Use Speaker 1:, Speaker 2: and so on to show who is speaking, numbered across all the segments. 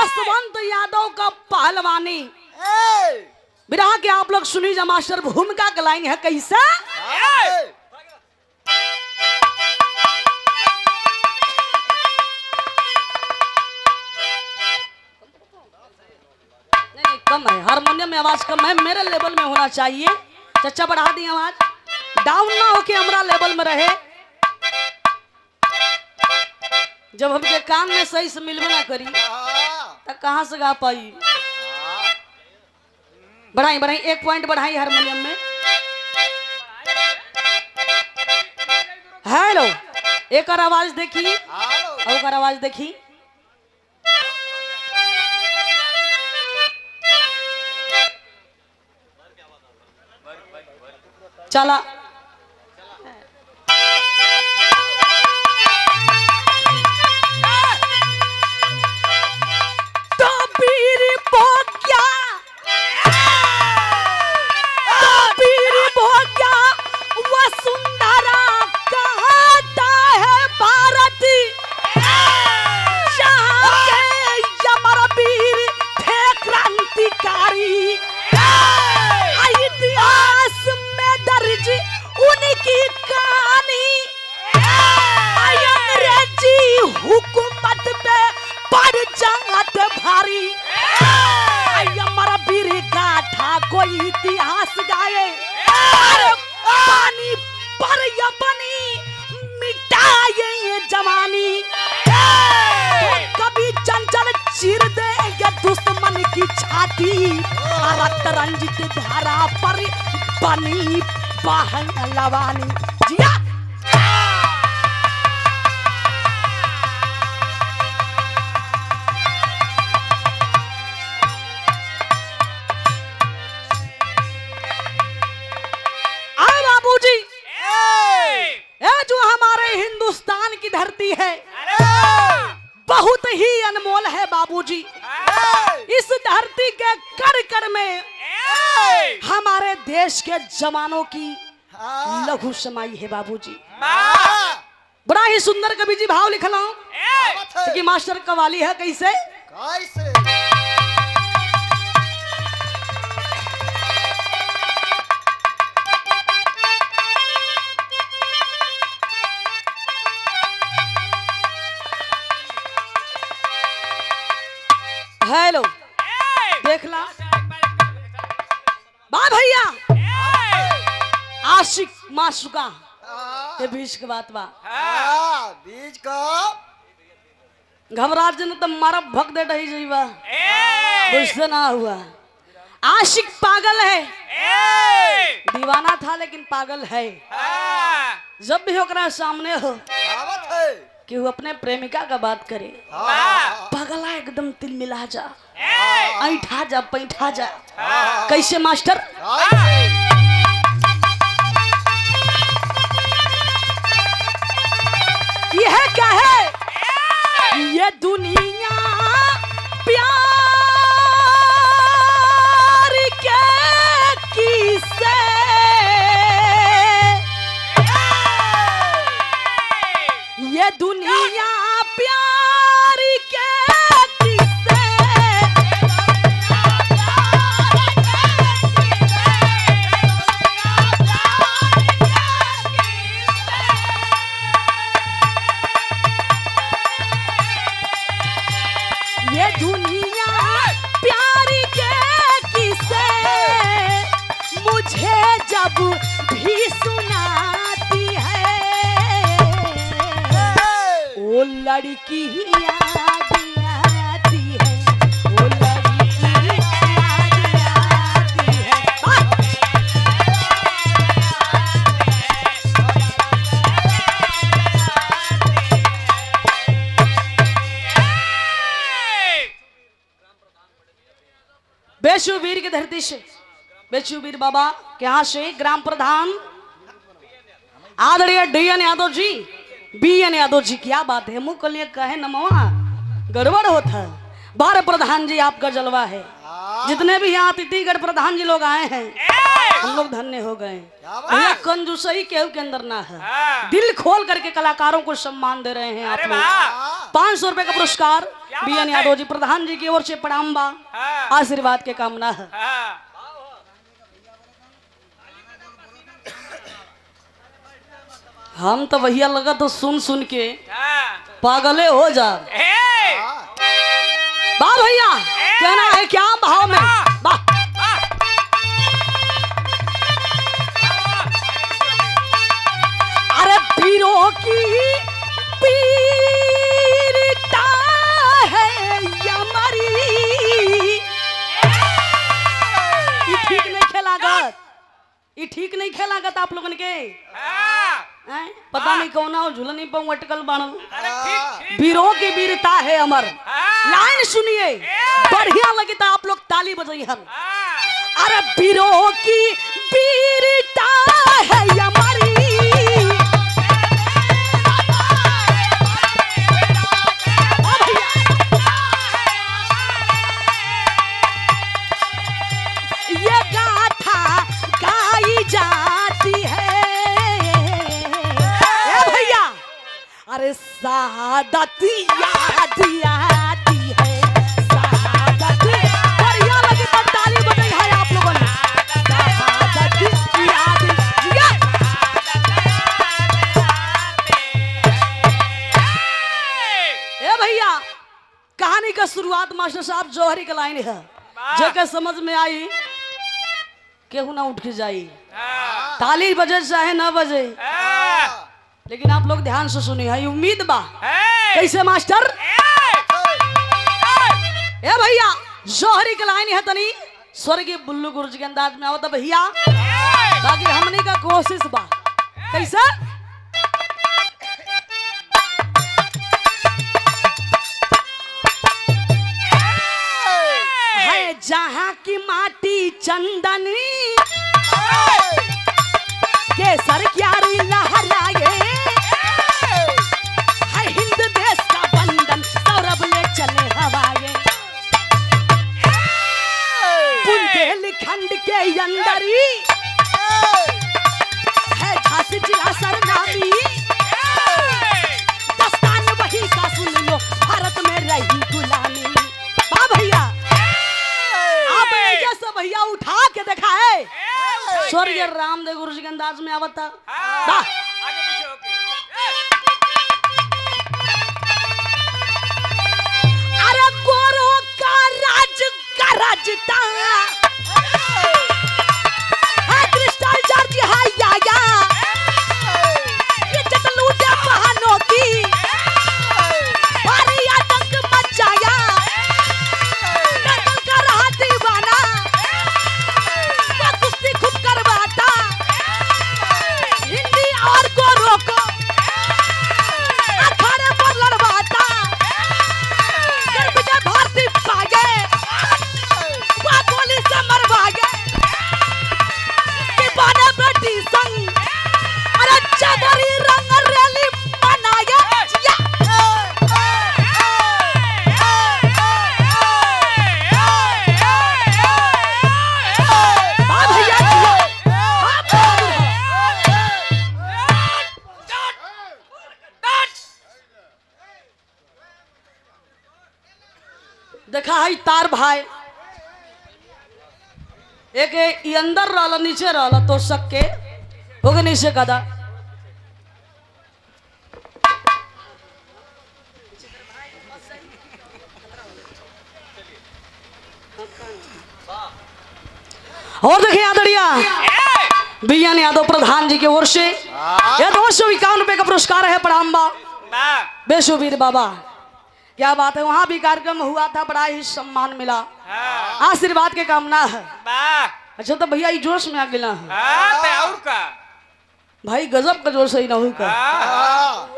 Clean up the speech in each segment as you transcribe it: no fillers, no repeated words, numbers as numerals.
Speaker 1: जसवंत यादव का पहलवानी बिरहा के आप लोग सुनीजा मास्टर भूमिका का लाइन है कैसा। नहीं कम है, हारमोनियम में आवाज कम है, मेरे लेवल में होना चाहिए। चचा बढ़ा दी आवाज, डाउन ना होके हमारा लेवल में रहे। जब हमके कान में सही से मिलवे ना करी तो कहां से गा पाई। बढ़ाई बढ़ाई, एक पॉइंट बढ़ाई हारमोनियम में। हेलो, एक और आवाज देखी और आवाज देखी। चला कोई इतिहास गाए पानी पर या बनी मिटाए ये जवानी। तो कभी चंचल चीर देंगे दुश्मन की छाती, रक्त रंजित धारा पर बनी पहलवानी। जिया धरती है बहुत ही अनमोल है बाबूजी। इस धरती के कण कण में हमारे देश के जवानों की लहू समाई है बाबूजी। बड़ा ही सुंदर कवि जी भाव लिखला कि मास्टर कवाली है कैसे। हेलो देख ला बा भैया, आशिक माशुका के बीच के बात बा।
Speaker 2: बीच का
Speaker 1: घबरा जन तो मारा भग दे रही जीवा बुझसे ना हुआ। आशिक पागल है, दीवाना था लेकिन पागल है। जब भी ओकरा सामने हो कि वो अपने प्रेमिका का बात करे, पगला एकदम तिल मिला जा, ऐठा जा पैठा जा। कैसे मास्टर? यह क्या है? ये दुनिया प्यार के किस्से, ये दुनिया प्यार के किस्से, ये दुनिया प्यार के किस्से मुझे जब भी सुनाती है वो लड़की याद आती है, वो लड़की याद आती है। बेशुवीर की धरती से, बेशुवीर बाबा के यहाँ से ग्राम प्रधान आदरणीय डीएन यादव जी, बीएन यादव जी, क्या बात है, मुंह कलिए कहे नमवा गड़बड़ होता है। बार प्रधान जी आपका जलवा है, जितने भी यहाँ अतिथिगढ़ प्रधान जी लोग आए हैं हम लोग धन्य हो गए।
Speaker 2: क्या बात?
Speaker 1: भैया कंजूसई केहू के अंदर ना है,
Speaker 3: हाँ।
Speaker 1: दिल खोल करके कलाकारों को सम्मान दे रहे हैं आप
Speaker 3: अरे
Speaker 1: लोग।
Speaker 3: वाह
Speaker 1: 500 रुपए का पुरस्कार
Speaker 3: क्या
Speaker 1: बी एन
Speaker 3: बात है?
Speaker 1: यादव जी प्रधान जी की ओर से प्रणाम बा,
Speaker 3: हाँ।
Speaker 1: आशीर्वाद के कामना है।
Speaker 3: हाँ
Speaker 1: हम तो भैया लगा तो सुन सुन के
Speaker 3: हाँ
Speaker 1: पागले हो जा।
Speaker 3: ए
Speaker 1: वाह भैया कहना है क्या भाव में, वाह अरे पीरों की पीरता है यमरी। ये ठीक नहीं खेलागत, ये ठीक नहीं खेलागत आप लोगन के
Speaker 3: हाँ
Speaker 1: हैं? पता नहीं कौन हो झूलनी पर अटकल बाण।
Speaker 3: अरे ठीक ठीक
Speaker 1: वीरों की वीरता है अमर।
Speaker 3: हाँ
Speaker 1: लाइन सुनिए बढ़िया लगे तो आप लोग ताली बजाइए हम।
Speaker 3: हाँ
Speaker 1: अरे वीरों की वीरता है हमारी, ये गाथा गाई जाती है ए भैया। अरे शहादत याद आती है, शहादत बढ़िया लगे तो ताली बजाई है आप लोगों ने। शहादत याद जिया। ए भैया कहानी का शुरुआत मास्टर साहब जौहरी का लाइन है, जेकर समझ में आई केहू ना उठ के जाई,
Speaker 3: हाँ
Speaker 1: ताली बजे चाहे ना बजे,
Speaker 3: हाँ
Speaker 1: लेकिन आप लोग ध्यान से सुनिए है उम्मीद बा।
Speaker 3: ए
Speaker 1: कैसे मास्टर ए भैया जौहरी के लाइन है तनी स्वर्गीय बुल्लू गुरुजी के अंदाज में आवत भैया, बाकी हमनी का कोशिश बा। कैसे है जहाँ की माटी चंदनी केसर क्यारी लहराए, है हिंद देश का बंधन सौरभ ले चले हवाए। बुंदेलखंड के अंदर है झांसी जिला सरनामी, दस्तान वही का सुन लो भारत में रही गुलामी। वाह भैया आप ऐसे सब भैया उठा के देखा है स्वर्गीय रामदेव गुरु जी के अंदाज में आवता। वाह
Speaker 3: आगे पीछे होके
Speaker 1: अरे गोरों का राज गरजता है, क्रिस्टल जॉर्ज है याया, ये चटलूटे बहनों की भारी आतंक मचाया, नकल का रहा दीवाना, वो कुश्ती खूब करवाता, हिंदी और गोरों को अखाड़े पर लड़वाता, फिर विजय भारती पागे, वो गोली से मरवागे, दीवाने बेटी संग, अरे जबरी रंग रैली मनाए, जिया। वाह भैया जियो, हाँ बहादुर हो। देखा है तार भाई एक ये अंदर रहला नीचे रहला तो सबके होगे नीचे कदा और देखिए आदरणीय बी एन यादव प्रधान जी की ओर से यह 251 रुपए का पुरस्कार है प्रणाम बा
Speaker 3: वाह
Speaker 1: बेशुबीर बाबा। क्या बात है, वहाँ भी कार्यक्रम हुआ था, बड़ा ही सम्मान मिला,
Speaker 3: हाँ
Speaker 1: आशीर्वाद के कामना है।
Speaker 3: वाह
Speaker 1: अच्छा तो भैया ये जोश में आ गिला है
Speaker 3: हाँ ते और का
Speaker 1: भाई, गजब का जोश ही ना हुई का।
Speaker 3: हाँ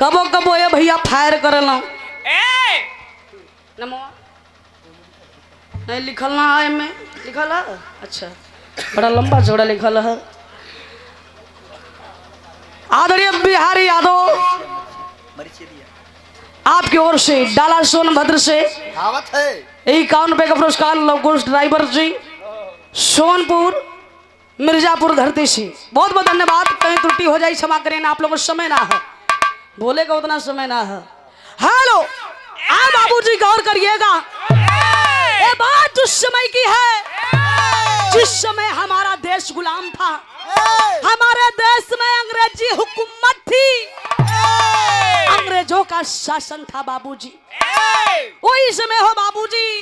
Speaker 1: कबो कबो ये भैया फायर करला
Speaker 3: ए
Speaker 1: नमो नहीं लिखल ना है में लिखल है, अच्छा बड़ा लंबा चौड़ा लिखल है। आदरणीय बिहारी यादव आपकी ओर से डाला सोनभद्र से
Speaker 2: कहावत है
Speaker 1: ₹51 का पुरस्कार लवकुश ड्राइवर जी, सोनपुर मिर्जापुर धरती से। बहुत बहुत धन्यवाद। कहीं त्रुटि हो जाए क्षमा करें, आप लोगों को समय ना है, बोले का उतना समय ना है। हेलो आ बाबूजी गौर करिएगा, ये बात उस समय की है जिस समय हमारा देश गुलाम था, हमारे देश में अंग्रेजी हुकूमत थी, अंग्रेजों का शासन था बाबूजी। वही समय हो बाबूजी,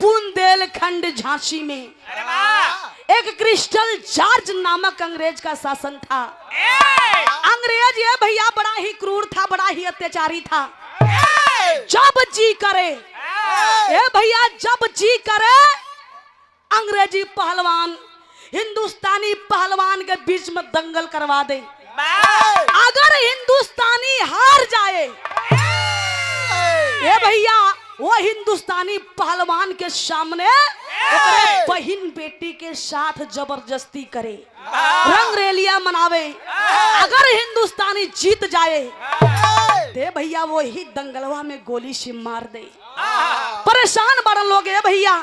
Speaker 1: बुंदेलखंड झांसी में एक क्रिस्टल जॉर्ज नामक अंग्रेज का शासन था। अंग्रेज ये भैया बड़ा ही क्रूर था, बड़ा ही अत्याचारी था। जब जी करे ये भैया, जब जी करे अंग्रेजी पहलवान हिंदुस्तानी पहलवान के बीच में दंगल करवा दे। अगर हिंदुस्तानी हार जाए ये भैया, वो हिंदुस्तानी पहलवान के सामने बहन बेटी के साथ जबरदस्ती करे, रंग रैलियां मनावे। अगर हिंदुस्तानी जीत जाए दे भैया, वो ही दंगलवा में गोली से मार दे। परेशान बड़े लोग है भैया,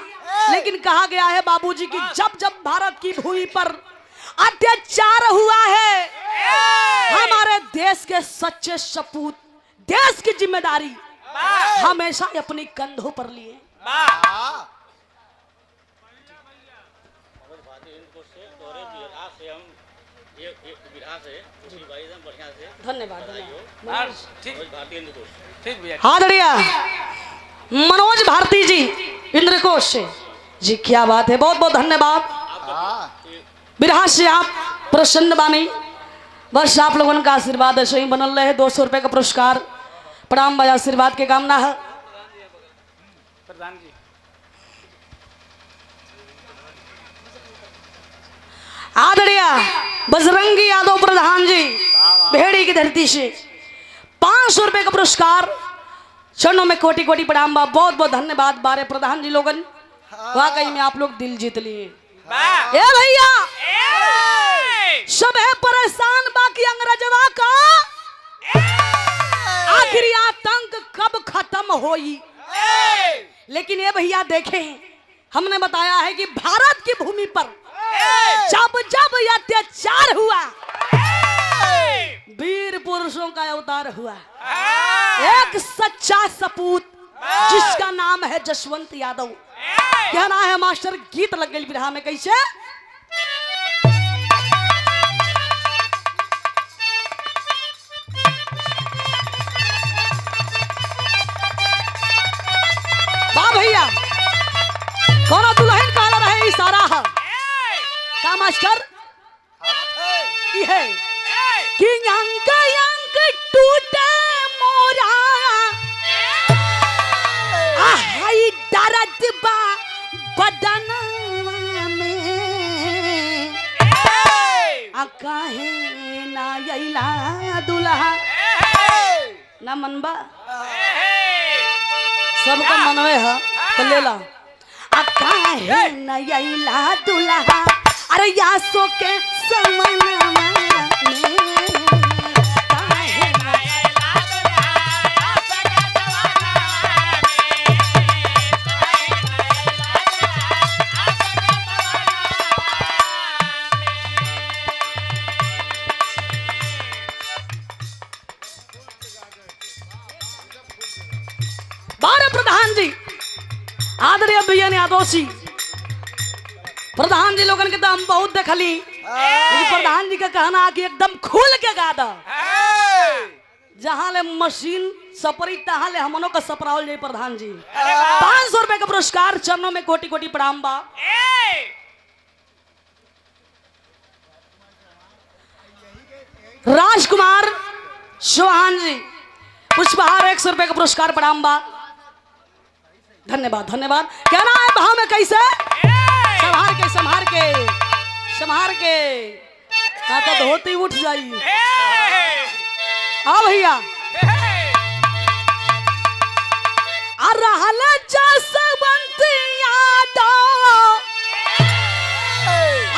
Speaker 1: लेकिन कहा गया है बाबूजी कि जब जब भारत की भूमि पर अत्याचार हुआ है, हमारे देश के सच्चे सपूत देश की जिम्मेदारी हमेशा अपनी कंधों पर लिए। धन्यवाद
Speaker 3: ठीक भैया।
Speaker 1: हादड़िया मनोज भारती जी इंद्रकोश से जी, क्या बात है, बहुत बहुत धन्यवाद। बिरहा से आप प्रसन्न बानी, बस आप लोगों का आशीर्वाद ऐसे ही बनल रहे। ₹200 का पुरस्कार प्रणाम भाई, आशीर्वाद के कामना है।
Speaker 3: प्रधान जी
Speaker 1: आदरणीय बजरंगी यादव प्रधान जी भेड़ी की धरती से ₹500 का पुरस्कार, चरणों में कोटि कोटि प्रणाम बा। बहुत बहुत धन्यवाद बारे प्रधान जी लोगन, वाकई में आप लोग दिल जीत लिए। ए भैया सब है परेशान बाकी अंग्रेजवा का आखिरी आतंक कब खत्म होई। लेकिन ये भैया देखें, हमने बताया है कि भारत की भूमि पर जब जब अत्याचार हुआ, वीर पुरुषों का अवतार हुआ। एक सच्चा सपूत जिसका नाम है जसवंत यादव। क्या नाम है मास्टर? गीत लग गई बिरहा में कैसे? वाह भैया, कौन दुल्हन काला रहे इशारा है का मास्टर? ये है कि अंग अंग टूटे मोरा, आई दर्द बा बदनवा में, काहे ना अइला दुल्हा ना मनबा। सबका मनवे है तो ले ला। काहे ना अइला दुल्हा, अरे यासो के समनवा में, प्रधान जी आदरणीय भैया ने आदोशी प्रधान जी लोगन के तो हम बहुत देखली, लेकिन प्रधान जी का कहना कि एकदम खुल के गा दा, जहाँ ले मशीन सपरी तहाँ ले हमनों का सपरावल जाए। प्रधान जी ₹500 का पुरस्कार, चरणों में कोटि कोटि प्रणाम बा। राजकुमार चौहान जी पुष्पहार ₹100 का पुरस्कार प्रणाम बा। धन्यवाद धन्यवाद। क्या ना है भाव में कैसे? संभार के संभार के संभार के, ना तो धोती उठ जाई। हाँ भैया, रहल जसवंत यादव,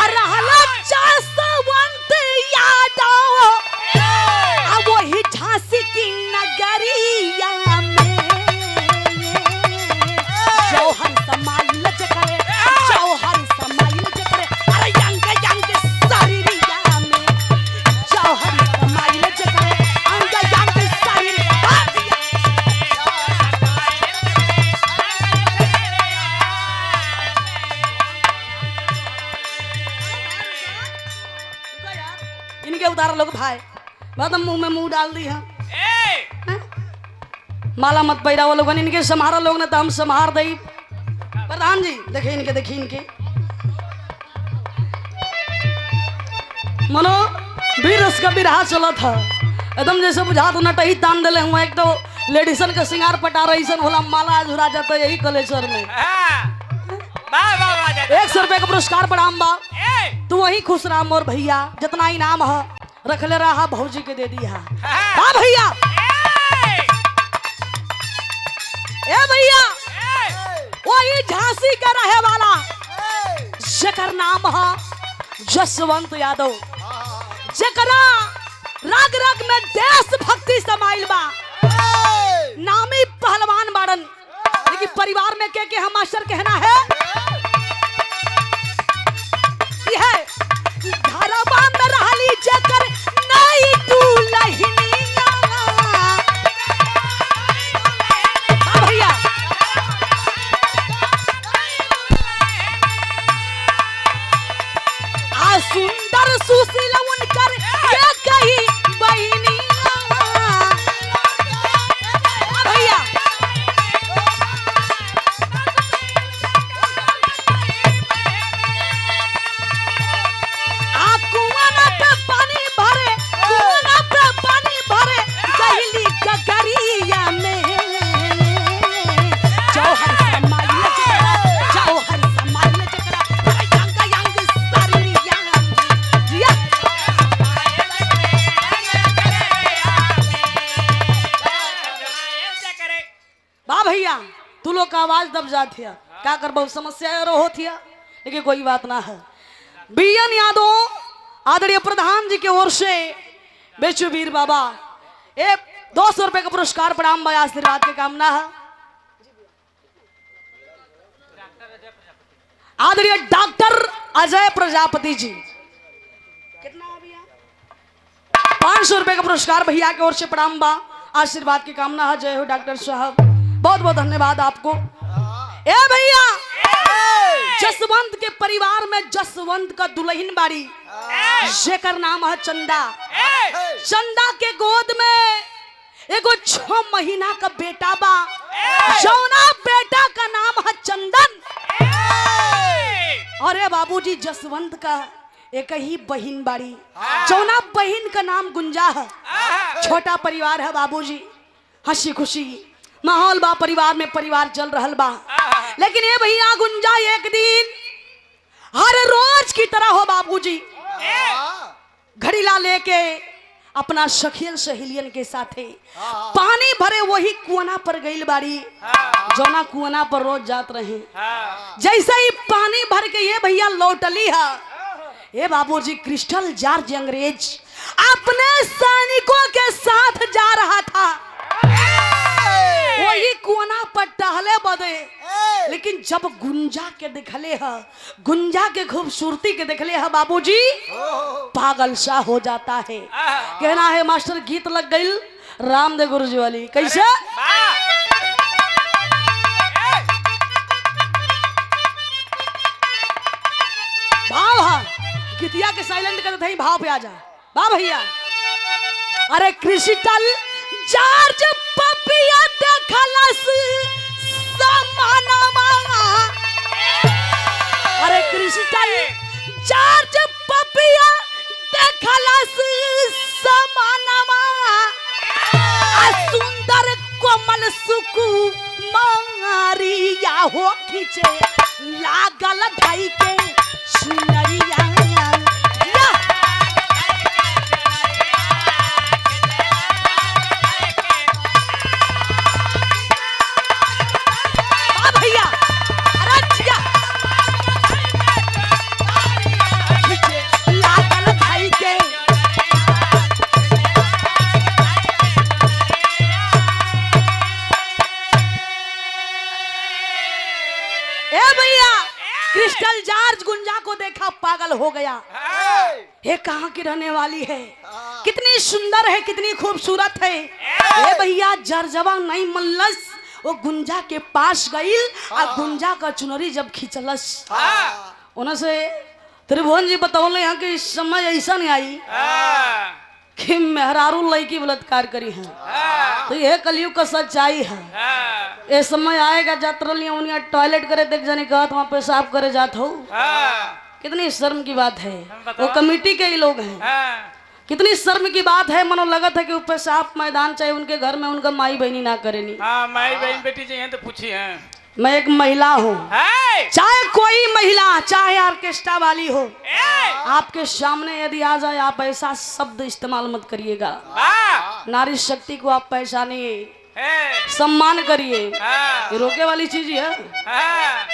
Speaker 1: रहल जसवंत यादव, वही झांसी की नगरिया में जौहर सम्हार लोग भाई बाद मुंह में मुंह डाल दी हाँ माला मत पैरा वो लोग इनके सम्हारा लोग ना तो हम सम्हार दई प्रधान जी देखिए इनके मनो वीर रस का बिरहा चला था एकदम जैसे बुझा तो नटही तान दिले हुआ एक तो लेडीसन का सिंगार पटा रही सन होला माला झुरा जाता यही कलेश्वर में 100 रुपए का पुरस्कार प्रणाम बा तू वही खुश रहा मोर भैया जितना इनाम है रख ले रहा भौजी के दे दिया हाँ भैया ए भैया वही झांसी का रहे वाला जेकर नाम है जसवंत यादव जेकरा राग राग में देश भक्ति समाइल बा नामी पहलवान बाड़न लेकिन परिवार में के हम मास्टर कहना है यह घरवा में रहली जेकर नहीं दुल्हनिया हाँ भैया आ सुंदर सुशील उनकर ये कही बहनिया भैया आ कुआं पे पानी भरे गहली गगरिया में जौहर समाइल चकरा यांग सारिया जिया बा भैया तू लोग का आवाज दब जाती है क्या कर बहुत समस्या होती है लेकिन कोई बात ना है बीएन यादव आदरणीय प्रधान जी की ओर से बेचू वीर बाबा एक 200 रुपए का पुरस्कार प्रणाम भाई आशीर्वाद की कामना है आदरणीय डॉक्टर अजय प्रजापति जी कितना भैया 500 रुपए का पुरस्कार भैया की ओर से प्रणाम बा आशीर्वाद की कामना है जय हो डॉक्टर साहब बहुत बहुत धन्यवाद आपको ए भैया जसवंत के परिवार में जसवंत का दुल्हन बाड़ी जेकर नाम है चंदा के गोद में एगो 6 महीना का बेटा बा जौना बेटा का नाम है चंदन अरे बाबूजी जसवंत का एक ही बहन बाड़ी जौना बहन का नाम गुंजा है छोटा परिवार है बाबूजी हंसी खुशी माहौल बा परिवार में परिवार चल रहल बा लेकिन ये भैया गुंजा एक दिन हर रोज की तरह हो बाबूजी घड़ीला लेके अपना सखियन सहेलियन के साथे पानी भरे वही कुआना पर गइल बाड़ी जौना कुआना पर रोज जात रहे जैसे ही पानी भर के ये भैया लौटली है ये बाबूजी क्रिस्टल जॉर्ज अंग्रेज अपने सैनिकों के साथ जा रहा था वही कुआना पर टहले बदे लेकिन जब गुंजा के दिखले है गुंजा के खूबसूरती के दिखले है बाबूजी पागल सा हो जाता है कहना है मास्टर गीत लग गई रामदेव गुरु जी वाली कैसे भाव है गीतिया के साइलेंट कर थे भाव पे आ जा वाह भैया अरे क्रिस्टल जॉर्ज पपिया देखलस समानमा अरे क्रिस्टल जॉर्ज पपिया देखलस समानमा सुंदर कोमल सुकुमारिया हो खींचे लागल ढाई के सुनरिया क्रिस्टल जॉर्ज गुंजा को देखा पागल हो गया ये कहाँ की रहने वाली है कितनी सुंदर है कितनी खूबसूरत है ये भैया जरजवा नहीं मल्लस वो गुंजा के पास गई और गुंजा का चुनरी जब खींचलस उन्हें से त्रिभुवन जी बतौले यहाँ की समय ऐसा नहीं आई कि मेहरारू लड़की बलात्कार करी है, तो यह कलयुग का सच्चाई है। ये समय आएगा जात्र लिया टॉयलेट करे देख जाने का वहाँ पेशाब करे जात हो। कितनी शर्म की बात है, वो कमेटी के ही लोग हैं। कितनी शर्म की बात है, मनो लगत है कि पेशाब मैदान चाहे उनके घर में उनका माई बहनी ना करेनी।
Speaker 3: माई बहन बेटी चाहिए तो पूछी है।
Speaker 1: मैं एक महिला हूँ, चाहे कोई महिला चाहे ऑर्केस्ट्रा वाली हो, आपके सामने यदि आ जाए आप ऐसा शब्द इस्तेमाल मत करिएगा। नारी शक्ति को आप पहचानिए, सम्मान करिए, ये रोके वाली चीज है।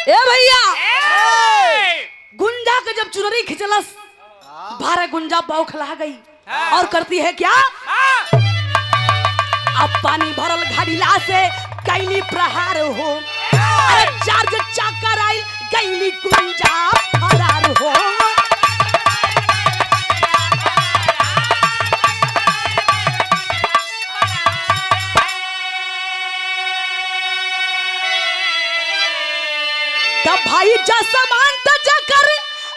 Speaker 1: ए भैया, गुंजा के जब चुनरी खिंचलस, भारे गुंजा बौखला गई और करती है क्या? अब पानी भरल घड़ीला से कैली प्रहार हो, अरे चार्ज चाकर आइल कैली गुंजा फरार हो। तब भाई जसमान तो जकर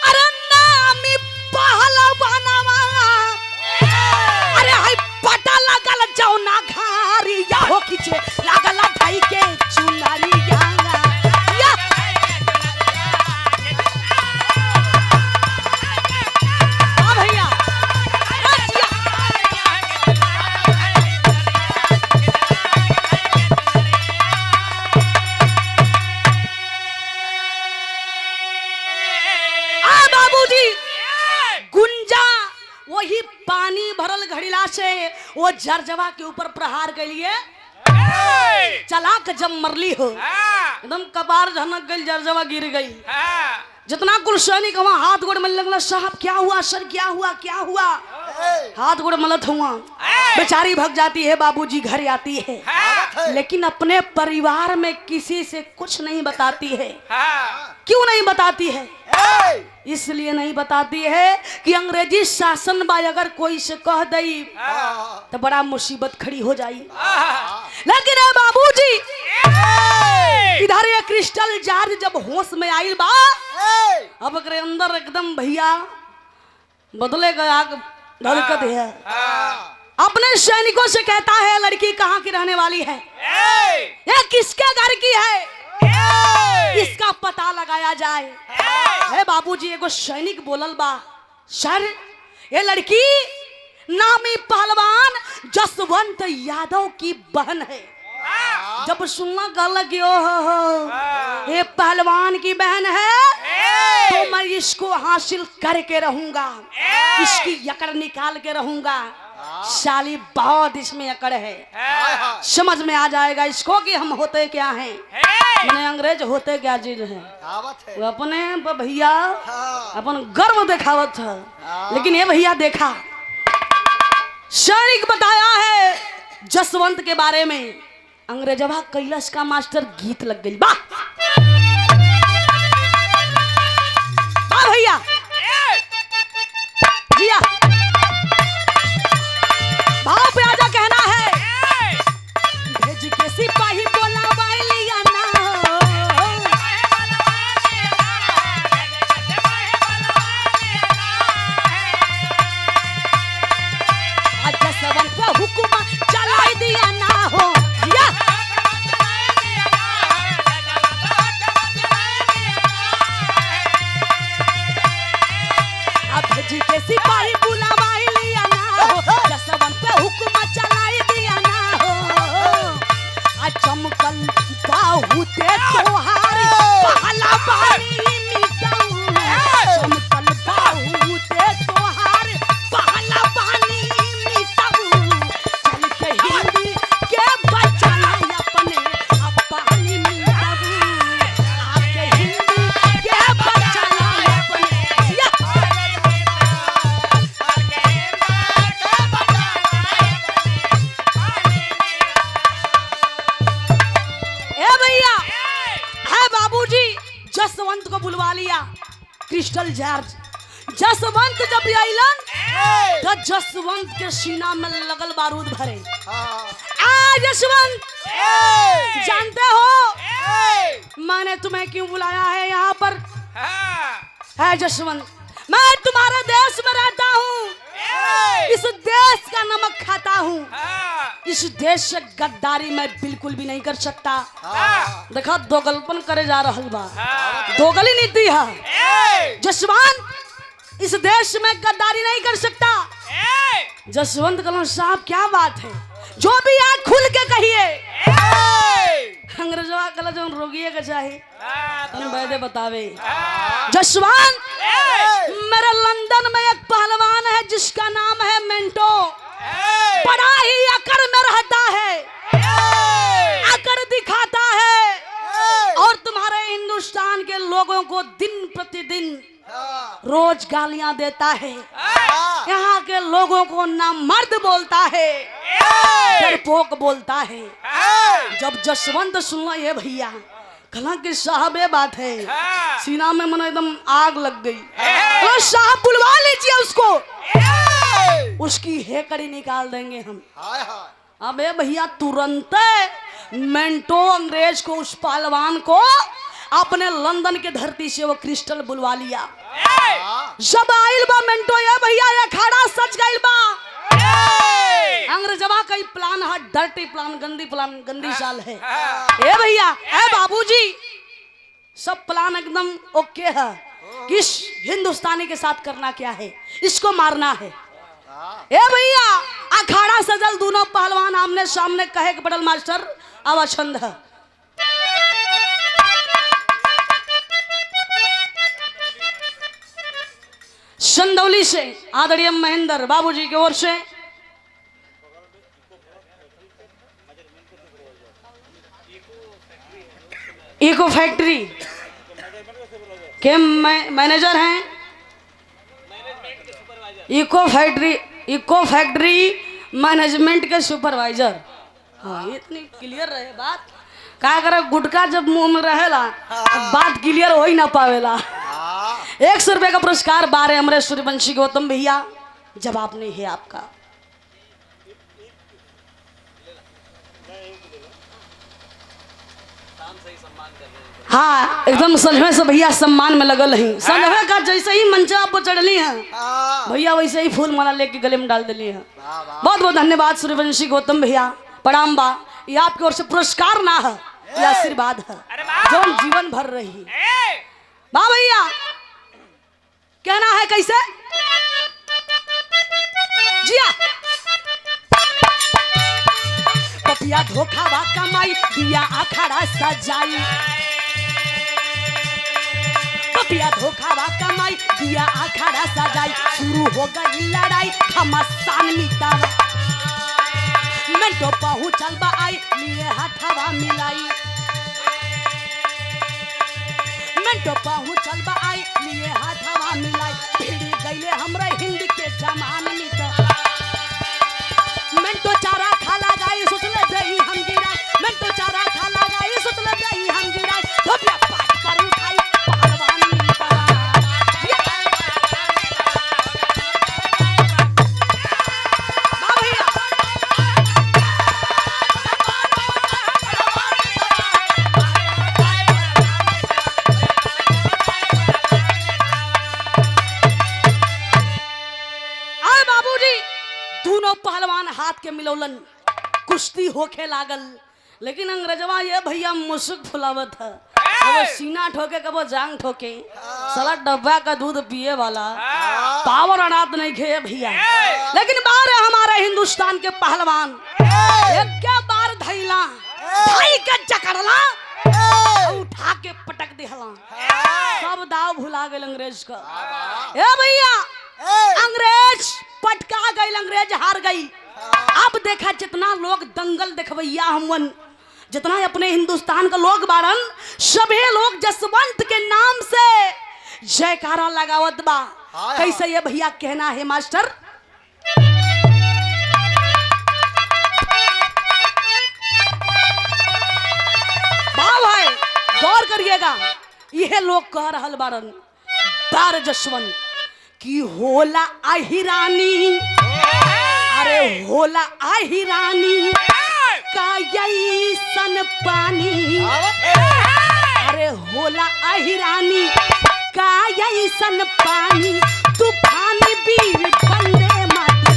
Speaker 1: अरे नामी पहलवानवा, अरे हाय पता लागल जाओ ना घारी या हो खींचे लागल भाई के चुनारी या भैया। बाबूजी गुंजा वही पानी भरल घड़ीला से वो जरजवा के ऊपर प्रहार के लिए चलाक जब मरली हो, एकदम कपार झनक गई, जरजवा गिर गई। जितना कुल सैनिक वहां हाथ गोड़ मल लगला, साहब क्या हुआ सर, क्या हुआ क्या हुआ, हाथ गोड़ मलत हुआ। बेचारी भग जाती है, बाबूजी घर आती है, लेकिन अपने परिवार में किसी से कुछ नहीं बताती है। क्यों नहीं बताती है? इसलिए नहीं बताती है कि अंग्रेजी शासन बा, अगर कोई से कह दई तो बड़ा मुसीबत खड़ी हो जाई। लेकिन बाबूजी इधर ये क्रिस्टल जॉर्ज जब होश में आई बा, अब अगर अंदर एकदम भैया बदले गया धड़कत है। अपने सैनिकों से कहता है लड़की कहाँ की रहने वाली है, ये किसके घर की है, इसका पता लगाया जाए। है बाबूजी एगो सैनिक बोलल बा, सर ये लड़की नामी पहलवान जसवंत यादव की बहन है। जब सुनना गल कि हो ये पहलवान की बहन है, तो मैं इसको हासिल करके रहूंगा, इसकी यकड़ निकाल के रहूंगा। साली बहुत इसमें अकड़ है, समझ में आ जाएगा इसको कि हम होते क्या हैं, मैंने अंग्रेज होते क्या चीज है। वो अपने भैया अपन गर्व दिखावत है, लेकिन ये भैया देखा सैनिक बताया है जसवंत के बारे में, अंग्रेजवा कैलाश का मास्टर गीत लग गई। वाह भैया जिया भाव पे आजा कहना है, भेज के सिपाही बोला लिया ना, जसवंत पे हुक्म चलाई दिया ना हो। भेज के सिपाही बुलावा लिया ना हो, जसवंत पे हुक्म चलाई दिया ना हो। चमकल बाहू ते तोहार पहला पानी मिटाऊ, चमकल बाहू ते तोहार पहला पानी मिटाऊ। चल के हिंदी के बचाना अपने अब पानी मिटाऊ, आपके हिंदी के बचाना अपने। जसवंत को बुलवा लिया क्रिस्टल जॉर्ज। जसवंत जब आइलन तो जसवंत के सीना में लगल बारूद भरे। जसवंत जानते हो मैंने तुम्हें क्यों बुलाया है यहाँ पर? है जसवंत, मैं तुम्हारे देश में रहता हूँ, इस देश का नमक खाता हूँ, इस देश से गद्दारी मैं बिल्कुल भी नहीं कर सकता। देखा दोगलपन करे जा रहा बा, दोगली नीति है। जसवंत इस देश में गद्दारी नहीं कर सकता। जसवंत कलम साहब क्या बात है, जो भी आग खुल के कहिए। अंग्रेजवा कल जो रोगिए का चाहे वैदे बतावे। जसवंत मेरे लंदन में एक पहलवान है जिसका नाम है मिंटो, बड़ा ही अकड़ में रहता है, अकड़ दिखाता है और तुम्हारे हिंदुस्तान के लोगों को दिन प्रतिदिन रोज गालियां देता है। यहाँ के लोगों को ना मर्द बोलता है, डरपोक बोलता है। जब जसवंत सुनला ये भैया कला के साहब ये बात है, सीना में मन एकदम आग लग गई। तो साहब बुलवा लीजिए उसको, उसकी हेकड़ी निकाल देंगे हम। अबे भैया तुरंत मेंटो अंग्रेज को, उस पहलवान को अपने लंदन के धरती से वो क्रिस्टल बुलवा लिया। जब आइल बा मेंटो ये भैया ये खाड़ा सच गइल बा। अंग्रेजवा का प्लान है, डर्टी प्लान, गंदी चाल है। ए भैया ए बाबूजी, सब प्लान एकदम ओके है। किस हिंदुस्तानी के साथ करना क्या है, इसको मारना है। ए भैया अखाड़ा सजल, दोनों पहलवान आमने सामने, कहे के बड़ल मास्टर अब छंद है। चंदौली से आदरणीय महेंद्र बाबूजी की ओर से इको फैक्ट्री के मैनेजर हैं, इको फैक्ट्री मैनेजमेंट के सुपरवाइजर। हाँ इतनी क्लियर रहे बात, का करे गुटका जब मुंह में रहेला बात क्लियर हो ही ना पावेला। 100 रुपए का पुरस्कार बारे हमारे सूर्यवंशी गौतम भैया, जवाब नहीं है आपका। हाँ एकदम संजय से भैया सम्मान में लगल है। संजय का जैसे ही मंच आप चढ़ली है भैया वैसे ही फूल माला लेके गले में डाल दिली है। बहुत बहुत धन्यवाद सूर्यवंशी गौतम भैया, प्रणाम बा। ये आपकी ओर से पुरस्कार ना है, ये आशीर्वाद है जो जीवन भर रही। बा भैया कहना है कैसे जिया पपिया धोखा बा कमाई दिया अखाड़ा सजाई, पपिया धोखा बा कमाई दिया अखाड़ा सजाई। शुरू हो गई लड़ाई घमासान मिटा, मिनटो पहुंचल बा आई लिए हथवा मिलाई, मिनटो पहुंचल बा आई लिए हथवा मिलाई। भिड़ी गईले हमरे हिंद के जमान मिटा, मिनटो चारा खाला गाई सुतले दही हम गिराई, मिनटो चारा खाला गाई सुतले दही हम गिराई। धोपिया पाट पर उठाई पहलवान मिटा, पहलवान हाथ के मिलौलन, कुश्ती होके लागल। लेकिन अंग्रेजवा ये भैया मुसुक फुलावत है, कबो सीना ठोके कबो जांग ठोके, साला डब्बा का दूध पिए वाला पावर अनाथ नहीं खे भैया। लेकिन बार हमारे हिंदुस्तान के पहलवान एक बार धैला भाई के जकड़ला उठा के पटक दिहला, सब दाव भुला गए अंग्रेज का। ए भैया अंग्रेज पटका गई, अंग्रेज हार गई। अब देखा जितना लोग दंगल देखवैया हमन, जितना अपने हिंदुस्तान का लोग बारन, सभी लोग जसवंत के नाम से जयकारा लगावत बा। कैसे ये भैया कहना है मास्टर, भाई गौर करिएगा, यह लोग कह रहल बारन बार जसवंत की होला आहिरानी, अरे होला आहिरानी का सन पानी, अरे होला आहिरानी का सन पानी, तूफान वीर बंदे मातरम।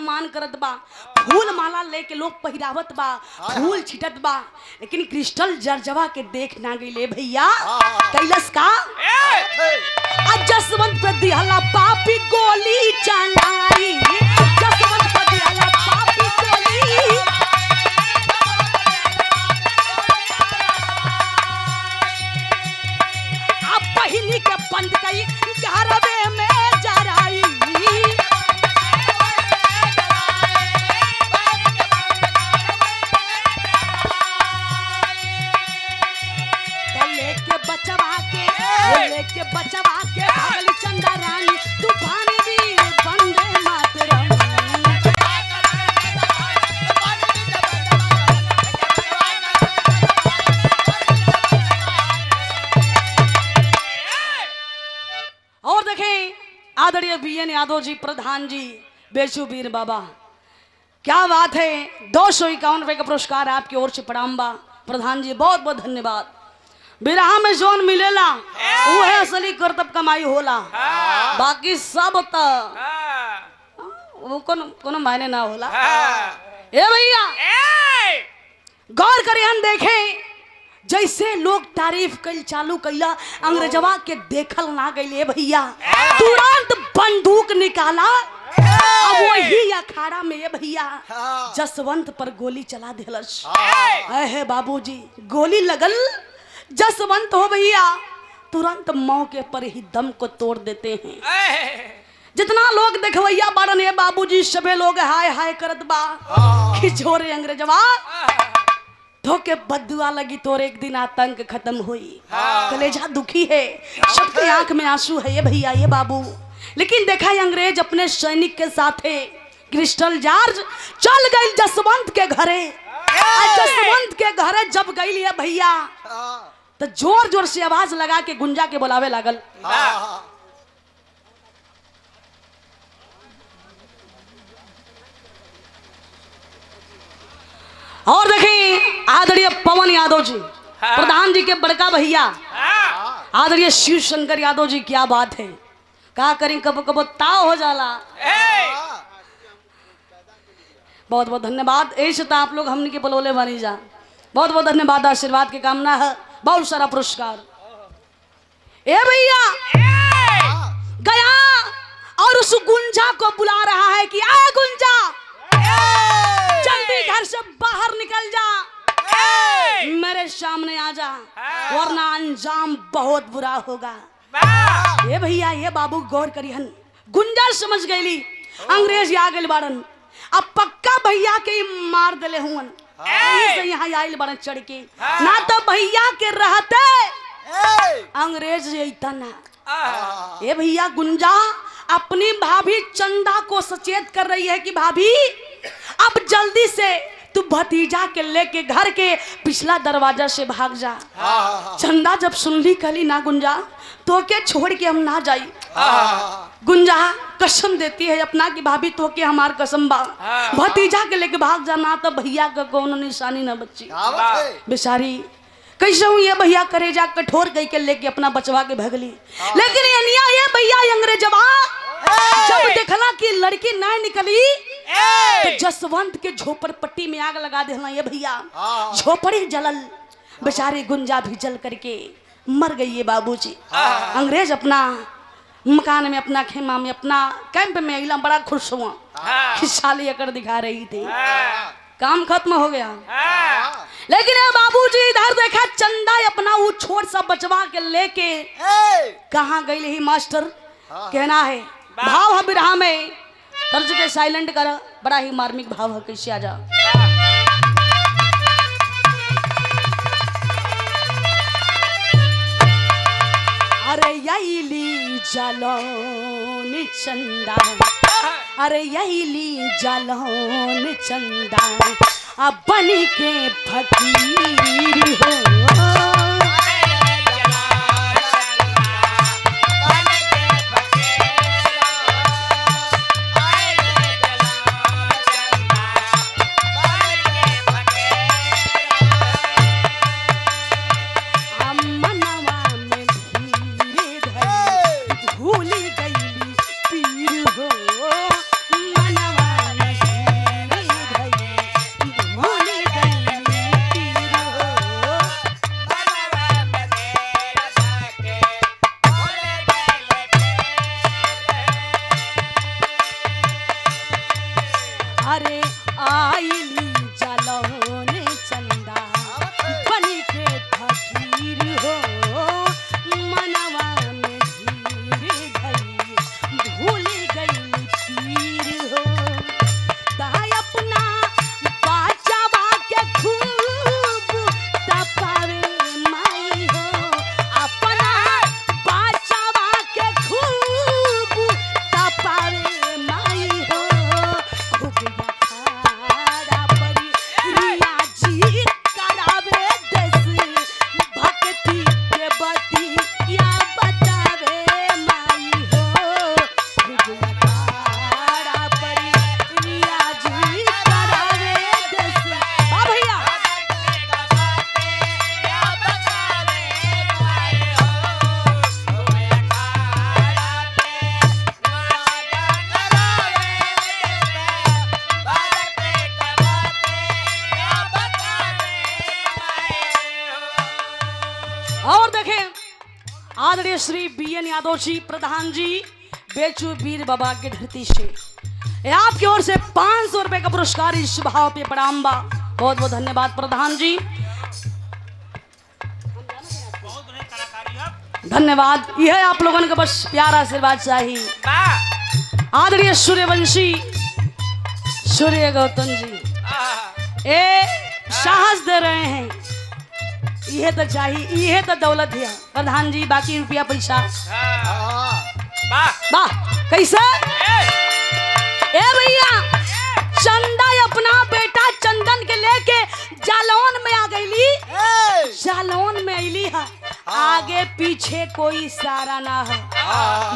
Speaker 1: सम्मान करत बा, फूल माला लेके लोग पहिरावत बा, फूल छिटत बा, लेकिन क्रिस्टल जरजवा के देख ना गईले भैया। कैलस का जसवंत पे दिहला पापी गोली चलाई, जसवंत पे दिहला पापी गोली। अब बहिनी के पंड कई घरवे में जराई, लेके बचवा के भागली चंदा रानी, तूफान वीर वंदे मातरम। और देखें आदरणीय बीएन यादव जी, प्रधान जी, बेचू वीर बाबा, क्या बात है। 251 रुपए का पुरस्कार आपकी ओर से प्रणाम बा प्रधान जी, बहुत बहुत धन्यवाद। बिरहा में जोन मिलेला वो है असली करतब कमाई होला, बाकी सब तो वो कोनो मायने ना होला। ए भैया गौर करियन, देखे जैसे लोग तारीफ कल चालू कैला, अंग्रेजवा के देखल ना गईले भैया, तुरंत बंदूक निकाला। अब वही अखाड़ा में भैया जसवंत पर गोली चला दिलस। है बाबूजी, गोली लगल जसवंत हो भैया, तुरंत मौके पर ही दम को तोड़ देते हैं। जितना लोग देखवैया बारन ये बाबूजी, सबे लोग हाय हाय करत बा कि छोरे अंग्रेजवा धोके बदुआ लगी, तोर एक दिन आतंक खत्म हुई। कलेजा दुखी है, सबके आंख में आंसू है ये भैया ये बाबू। लेकिन देखा अंग्रेज अपने सैनिक के साथ क्रिस्टल जार्ज चल गई जसवंत के घरे। जसवंत के घरे जब गई है भैया तो जोर जोर से आवाज लगा के गुंजा के बुलावे लागल। और देखें आदरणीय पवन यादव जी, प्रधान जी के बड़का भैया आदरणीय शिव शंकर यादव जी, क्या बात है। क्या करें, कब कब ताव हो जाला। बहुत बहुत धन्यवाद। ऐसे तो आप लोग हमने के बलोले बनी जा, बहुत बहुत धन्यवाद। आशीर्वाद की कामना है, बहुत सारा पुरस्कार। ए भैया गया और उस गुंजा को बुला रहा है कि आ गुंजा, जल्दी घर से बाहर निकल जा, मेरे सामने आ जा, वरना अंजाम बहुत बुरा होगा। ये भैया ये बाबू गौर करिहन, गुंजा समझ गईली अंग्रेज आ गए बारन, अब पक्का भैया के मार दिले हुन। से यहाँ आइल बड़े चढ़ के, ना तो भैया के रहते अंग्रेज ना। ये भैया गुंजा अपनी भाभी चंदा को सचेत कर रही है कि भाभी अब जल्दी से तू भतीजा के लेके घर के पिछला दरवाजा से भाग जा। चंदा जब सुन ली कहली ना गुंजा तो के छोड़ के हम ना जाई। गुंजा कसम देती है अपना कि भाभी तो के हमार कसम बा, भतीजा के लेके भाग जाना तो भैया का कोनो निशानी ना बच्ची। बेचारी कैसे हूँ ये भैया करेजा कठोर गई के लेके अपना बचवा के भगली। लेकिन ये भैया अंग्रेजवा जब देखला कि लड़की ना निकली तो जसवंत के झोपड़पट्टी में आग लगा देना। ये भैया झोपड़ी जलल, बेचारी गुंजा भी जल करके मर गई है बाबूजी। अंग्रेज अपना मकान में, अपना खेमा में, अपना कैंप में अइला, बड़ा खुश हुआ, खिसाली अकड़ दिखा रही थी, काम खत्म हो गया। लेकिन बाबूजी इधर देखा चंदा अपना वो छोट सा बचवा के लेके कहाँ गई ही मास्टर। कहना है भाव है बिरहा में, तर्ज के साइलेंट कर, बड़ा ही मार्मिक भाव है, कैसे आ जा। अरे यही जलोन चंदा, अरे यही जलोन चंदा, अब बन के फकीर हो। अरे आईली जलौने चंदा बनी के फकीर हो मनवा में धीर धई भूल गई पीर हो दाय अपना बाचावा के खूब तपावे माई हो अपना बाचावा के खूब तपावे माई हो खूब बखाड़ा परी रिया जी करावे देसी भक्ति के बती या बतावे माई हो खूब बखाड़ा परी रिया जी करावे देसी वाह भैया और देखें आदरणीय श्री BN यादव जी प्रधान जी बेचू वीर बाबा की धरती से ये आपकी ओर से 500 रुपए का पुरस्कार इस भाव पे प्रणाम बा बहुत बहुत धन्यवाद प्रधान जी धन्यवाद यह आप लोगों का बस प्यारा आशीर्वाद चाहिए आदरणीय सूर्यवंशी सूर्य गौतम जी ए साहस दे रहे हैं यह तो चाहिए यह तो दौलत है प्रधान जी बाकी रुपया पैसा वाह कैसे ए भैया चंदा अपना बेटा चंदन के लेके जालौन में आ गईली जालौन में अली है आगे पीछे कोई सारा ना है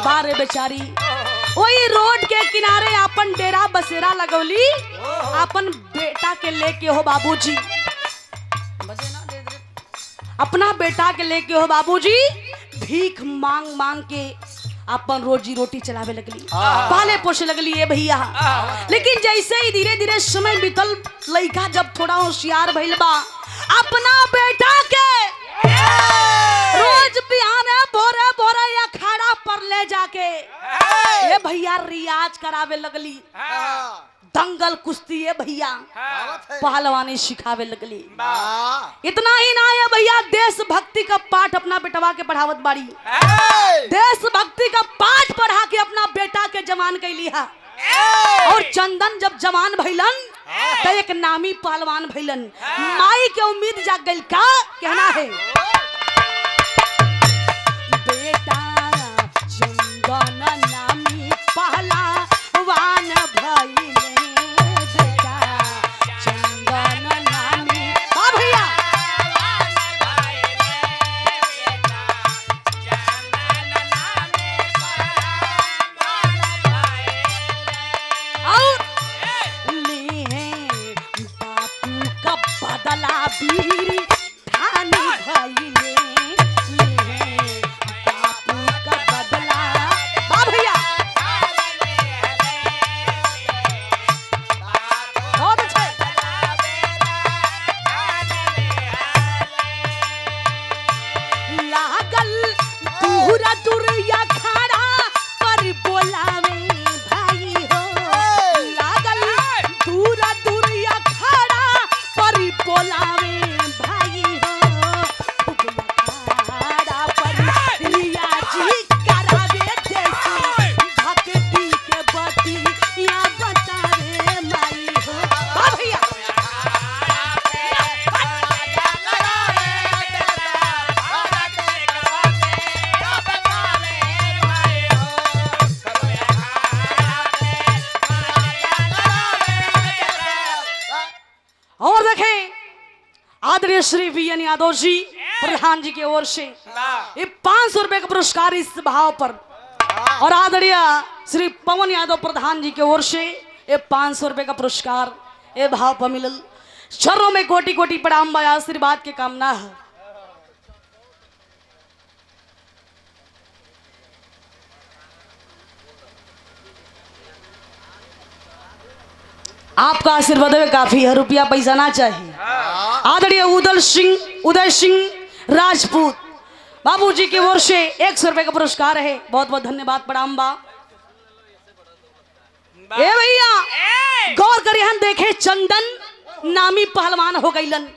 Speaker 1: बारे बेचारी वही रोड के किनारे अपन डेरा बसेरा लगौली अपन बेटा के लेके हो बाबूजी अपना बेटा के लेके हो बाबूजी भीख मांग मांग के अपन रोजी रोटी चलावे लगली पाले पोसे लगली ये भैया लेकिन जैसे ही धीरे धीरे समय बीतल लड़का जब थोड़ा होशियार भइल बा अपना बेटा के रोज बिहाने भोरे भोरे अखाड़ा पर ले जाके ये भैया रियाज करावे लगली दंगल कुश्ती है भैया पहलवानी सिखावे लगली इतना ही ना है भैया देशभक्ति का पाठ अपना बेटवा के पढ़ावत बाड़ी देशभक्ति का पाठ पढ़ा के अपना बेटा के जवान कैली है और चंदन जब जवान भइलन तो एक नामी पहलवान भइलन माई के उम्मीद जाग गई का कहना है बेटा चंदन नामी पहलवान भइले वीर ठानी भइले बापू का बदला बा भैया बहुत अच्छा लागल दूर दूर या खाड़ा पर बोलावे भाई हो लागल दूर दूर या खाड़ा पर बोलावे और देखें आदरणीय श्री BN यादव जी प्रधान जी की ओर से ये 500 रुपए का पुरस्कार इस भाव पर और आदरणीय श्री पवन यादव प्रधान जी की ओर से ये 500 रुपए का पुरस्कार ये भाव पर मिलल चरणों में कोटि कोटि प्रणाम बा आशीर्वाद के कामना है आपका आशीर्वाद में काफी है रुपया पैसा ना चाहिए आदरणीय उदय सिंह राजपूत बाबूजी की ओर से 100 रुपए का पुरस्कार है बहुत बहुत धन्यवाद प्रणाम बा ए भैया गौर करिए चंदन नामी पहलवान हो गईलन।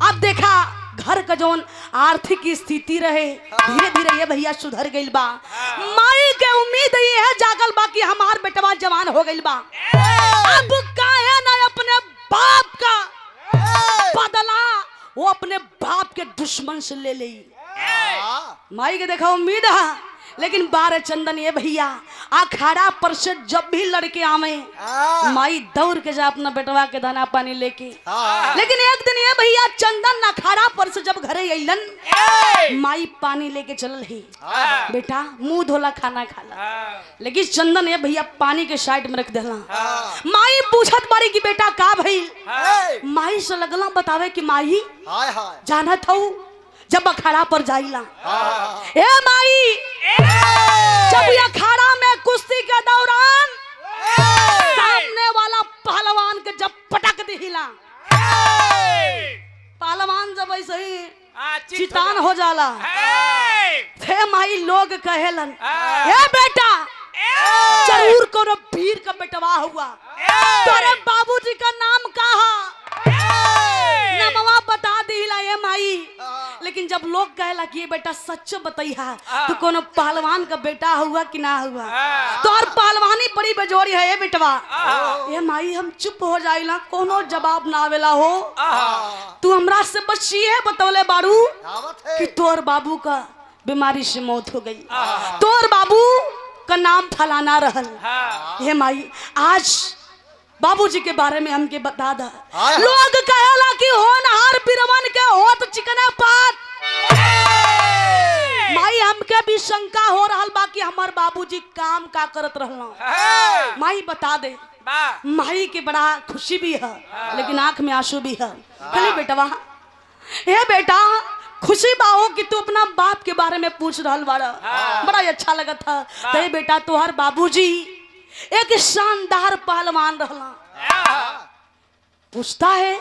Speaker 1: अब देखा घर का जौन आर्थिक स्थिति रहे धीरे धीरे ये भैया सुधर गइल बा। माई के उम्मीद ये है जागल बा कि हमार बेटवा जवान हो गइल बा। अब काहे ना अपने बाप का बदला वो अपने बाप के दुश्मन से ले ले। माई के देखा उम्मीद है, लेकिन बारे चंदन ये भैया अखाड़ा पर से जब भी लड़के आवे माई दौड़ के जा अपना बेटवा के दाना पानी लेके। लेकिन एक दिन ये भैया चंदन अखाड़ा पर से जब घरे अइलन माई पानी लेके चलल ही, बेटा मुंह धोला खाना खाला। लेकिन चंदन ये भैया पानी के साइड में रख देला। माई पूछत बारी कि बेटा का भइल? माई से लगला बतावे कि माई जानत हूँ जब अखाड़ा पर जाइला ए माई, जब अखाड़ा में कुश्ती के दौरान सामने वाला पहलवान के जब पटक दिहिला, पहलवान जब ऐसे ही चितान हो जाला थे माई लोग कहेलन ए बेटा जरूर कोनो वीर का बेटवा हुआ, तोरे बाबूजी का नाम कहा नमवा बता दिला ये माई। लेकिन जब लोग कहला कि ये बेटा सच बताइहा तो कोनो पहलवान का बेटा हुआ कि ना हुआ, तो और पहलवानी बड़ी बेजोरी है ये बेटवा। ये माई हम चुप हो जाइला, कोनो जवाब ना आवेला हो। तू हमरा से बचिए बतौले बारू कि तोर बाबू का बीमारी से मौत हो गई, तोर बाबू का नाम फलाना रहल। ये माई आज बाबूजी के बारे में हमके बता दा। लोग कहेला कि होनहार बिरवन के होत चिकने पात। माई हमके भी शंका हो रहल बा कि हमार बाबूजी काम का करत रहला। माई बता दे। माई के बड़ा खुशी भी है लेकिन आंख में आंसू भी है। कहली बेटवा हे बेटा खुशी बाहो कि तू अपना बाप के बारे में पूछ रहल बाड़ा, बड़ा अच्छा लगा था। ते बेटा तुहार बाबूजी एक शानदार पहलवान रहला। पूछता है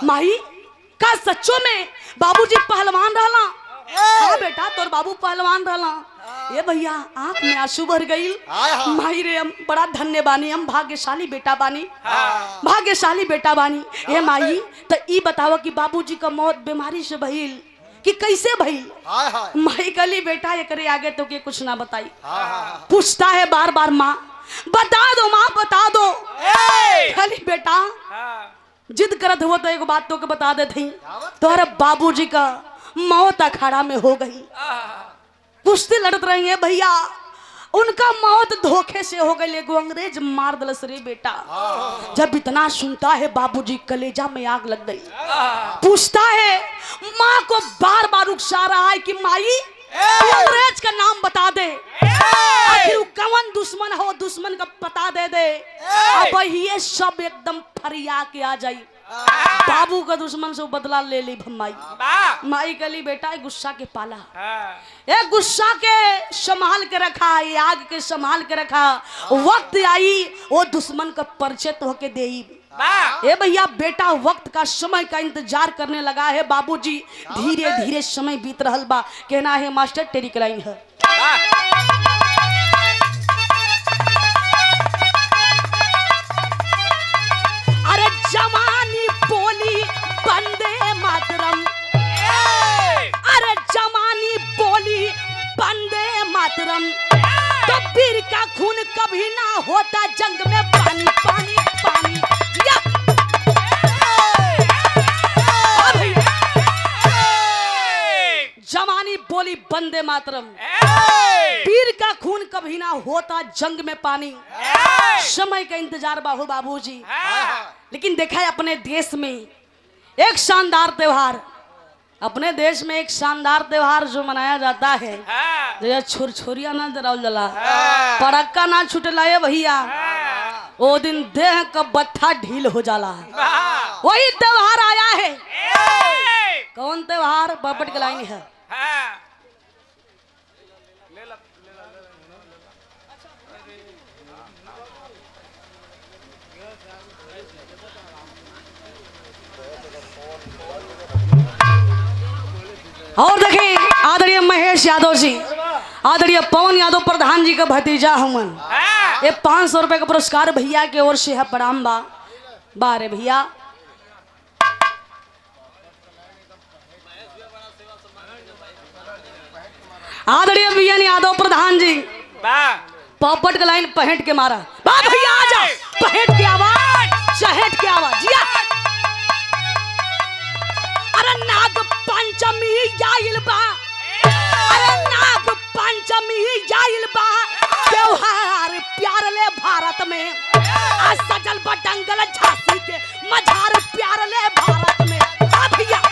Speaker 1: माई का सच्चो में बाबूजी पहलवान रहला? हाँ बेटा तोर बाबू पहलवान रहला। ये भैया आंख में आंसू भर गई। माई रे हम बड़ा धन्य बानी, हम भाग्यशाली बेटा बानी, भाग्यशाली बेटा बानी। ये माई तो ई बताओ कि बाबूजी का मौत बीमारी से भइल कि कैसे भइल? माई कहली बेटा एकरे आगे तो के कुछ ना बताई। पूछता है बार बार माँ बता दो माँ बता दो। खाली बेटा जिद करत हुआ तो एक बात तो के बता दे थी, तुम्हारे बाबूजी का मौत अखाड़ा में हो गई। कुश्ती लड़त रही है भैया, उनका मौत धोखे से हो गई। एगो अंग्रेज मार दलस रे बेटा। जब इतना सुनता है बाबूजी कलेजा में आग लग गई। पूछता है माँ को बार बार उकसा रहा है कि माई अंग्रेज का नाम बता दे, आखिर कौन दुश्मन हो दुश्मन का पता दे दे। अब ये सब एकदम फरिया के आ जाई, बाबू का दुश्मन से बदला ले ली भम्माई। माई गली बेटा गुस्सा के पाला, ये गुस्सा के संभाल के रखा, ये आग के संभाल के रखा। वक्त आई वो दुश्मन का परिचय तो होके दे। ए भैया बेटा वक्त का समय का इंतजार करने लगा है। बाबूजी धीरे धीरे समय बीत रहल बा। कहना है मास्टर टेरी क्लाइन है। अरे जवानी बोली बंदे मातरम, अरे जवानी बोली बंदे मातरम, तो वीर का खून कभी ना होता जंग में पानी पानी पानी। जवानी बोली बंदे मातरम, वीर का खून कभी ना होता जंग में पानी। समय का इंतजार बाहु बाबूजी। लेकिन देखा है अपने देश में एक शानदार त्योहार, अपने देश में एक शानदार त्योहार जो मनाया जाता है, जो छुरछुरिया ना जरावल जला, पड़क्का ना छुटला है भैया, वो दिन देह का बत्था ढील हो जाला। वही त्योहार आया है। कौन त्योहार? बापट के लाइन है। और देखिए आदरणीय महेश यादव जी, आदरणीय पवन यादव प्रधान जी का भतीजा हमन, ये 500 रुपए का पुरस्कार भैया की ओर से है। प्रणाम बा बारे भैया आदरणीय बियन यादव प्रधान जी
Speaker 3: वाह
Speaker 1: पॉपट का लाइन पहेट के मारा वाह भैया आ जा पहेट की आवाज चहेट की आवाज जिया अरे नाग पंचमी आइल बा अरे नाग पंचमी आइल बा त्योहार प्यार ले भारत में आ सजल बटंगल झांसी के मझार प्यार ले भारत में आ भैया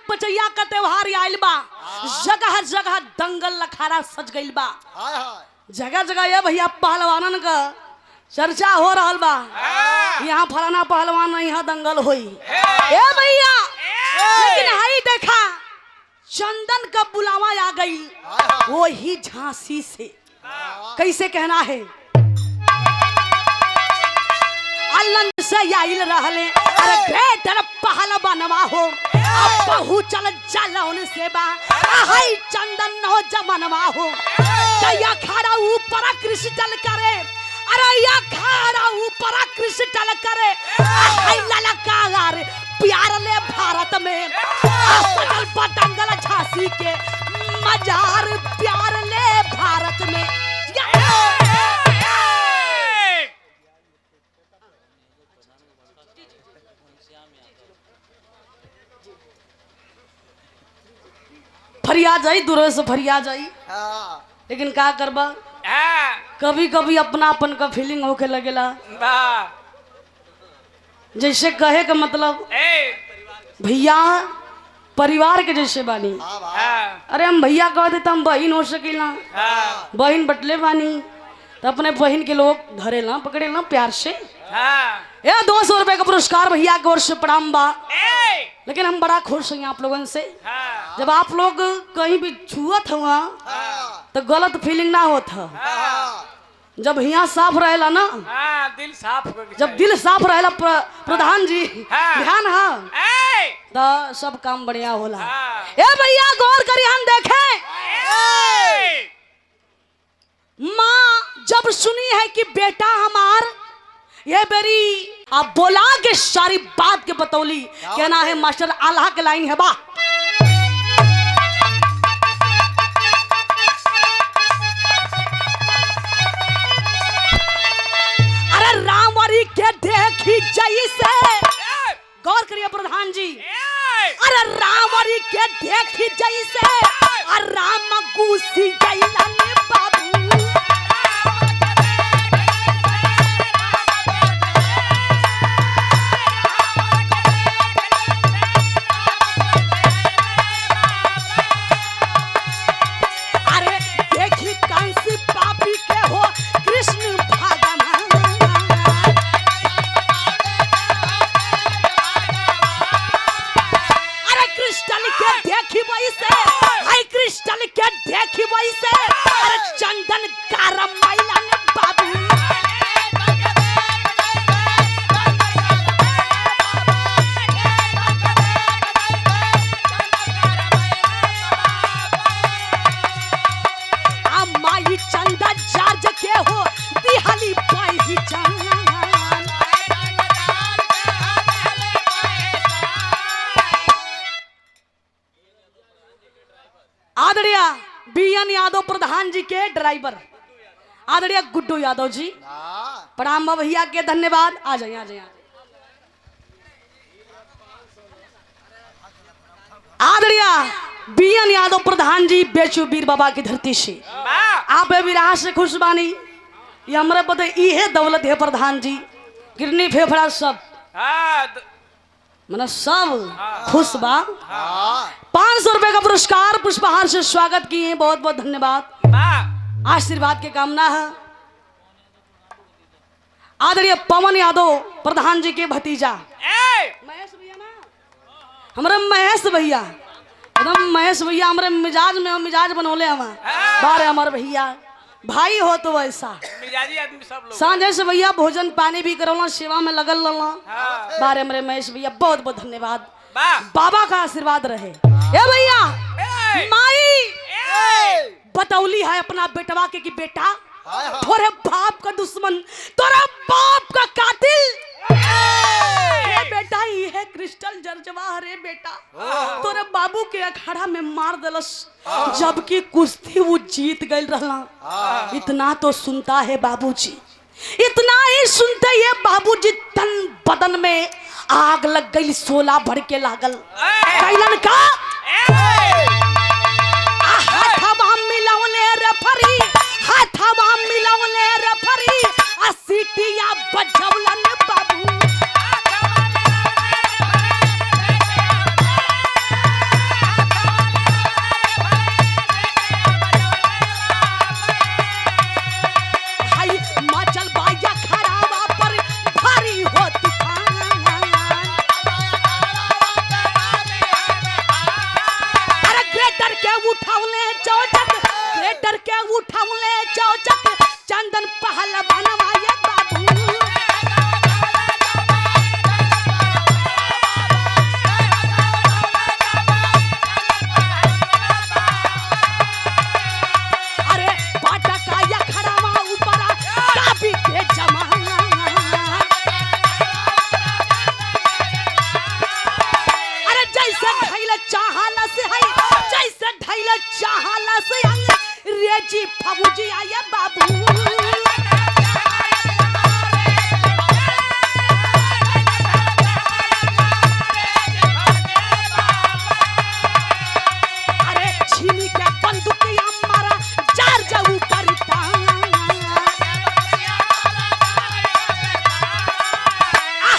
Speaker 1: पचैया का त्योहार आइल बा जगह जगह दंगल लखाड़ा सज गइल बा जगह जगह ये भैया पहलवानन का चर्चा हो रहल बा यहाँ फलाना पहलवान यहाँ दंगल होई ए भैया लेकिन हाई देखा चंदन का बुलावा आ गई वो ही झांसी से कैसे कहना है अल्लन से आइल रहले अरे ग्रेटर पहलवानवा हो बहु चल जलौन से बा हाय चंदन नो जमनवा हो या खाड़ा ऊपर क्रिस्टल करे अरे या खाड़ा ऊपर क्रिस्टल करे हाय ललकार प्यार ले भारत में सजल पतंगल झांसी के मजार प्यार ले भारत में फरिया जाई दूर से फरिया जाई लेकिन का करबा कभी कभी अपनापन का फीलिंग होके लगेला जैसे कहे का मतलब भैया परिवार के जैसे बानी अरे हम भैया कह देता हम बहन हो सकीला बहन बटले बानी तो अपने बहन के लोग धरे ना पकड़े ना प्यार से ये 200 रुपए का पुरस्कार भैया की ओर से प्रणाम बा लेकिन हम बड़ा खुश हैं आप लोगों से जब आप लोग कहीं भी छुअत हुआ तो गलत फीलिंग ना होता जब यहाँ साफ रहेला ना
Speaker 3: दिल साफ
Speaker 1: जब दिल साफ रहेला प्रधान जी ध्यान है तो सब काम बढ़िया होला ए भैया गौर करी हम देखे माँ जब सुनी है कि बेटा हमार ये बेरी आप बोला के सारी बात के बतौली कहना है मास्टर आल्हा के लाइन है बा अरे रामवरी के देखी जैसे गौर करिए प्रधान जी अरे रामवरी के देखी जैसे और राम गुसी गैलन बाबू चंदन कारम मैला ने बाबू माई चंदा जाज के हो दिहाली पाई ही आदरणीय बीएन यादव प्रधान जी के ड्राइवर आदरणीय गुड्डू यादव जी प्रणाम भैया के धन्यवाद आ जाइए आ जाइए आदरणीय बीएन यादव प्रधान जी बेचू वीर बाबा की धरती से आप विराह से खुश बानी ये हमारे पता ये दौलत है प्रधान जी किडनी फेफड़ा सब मतलब सब खुश बा 500 रुपए का पुरस्कार पुष्पहार से स्वागत किए बहुत बहुत धन्यवाद आशीर्वाद की कामना है आदरणीय पवन यादव प्रधान जी के भतीजा महेश भैया ना हमारे महेश भैया एकदम महेश भैया हमारे मिजाज बनोले हम बारे हमारे भैया भाई हो तो वैसा
Speaker 3: मिजाजी आदमी सब लोग।
Speaker 1: सांझे से भैया भोजन पानी भी करौला सेवा में लगल रहला बारे हमारे महेश भैया बहुत बहुत धन्यवाद
Speaker 3: वाह।
Speaker 1: बाबा का आशीर्वाद रहे। ए भैया माई बतौली है अपना बेटवा के कि बेटा तोरे बाप का दुश्मन तोरा बाप का कातिल बेटा ये है क्रिस्टल जर्जवा रे बेटा तोरे बाबू के अखाड़ा में मार दलस जबकि कुश्ती वो जीत गई रहला। इतना तो सुनता है बाबूजी, इतना ही सुनते ये बाबूजी तन बदन में आग लग गई, सोला भर के लागल कैलन का हाथवा मिलावले रेफरी, हाथवा मिलावले रेफरी आ सीटिया बजौलन बाबू। चंदन पहलवानवा ये बाबू अरे बाटा का या खड़ावा ऊपर काफी के जमा अरे जैसे ढैला चाहला से है जैसे ढैला चाहला से रेजी फबूजी आया बाबू। अरे छीनी के बंदूकिया मारा जार जाऊ करता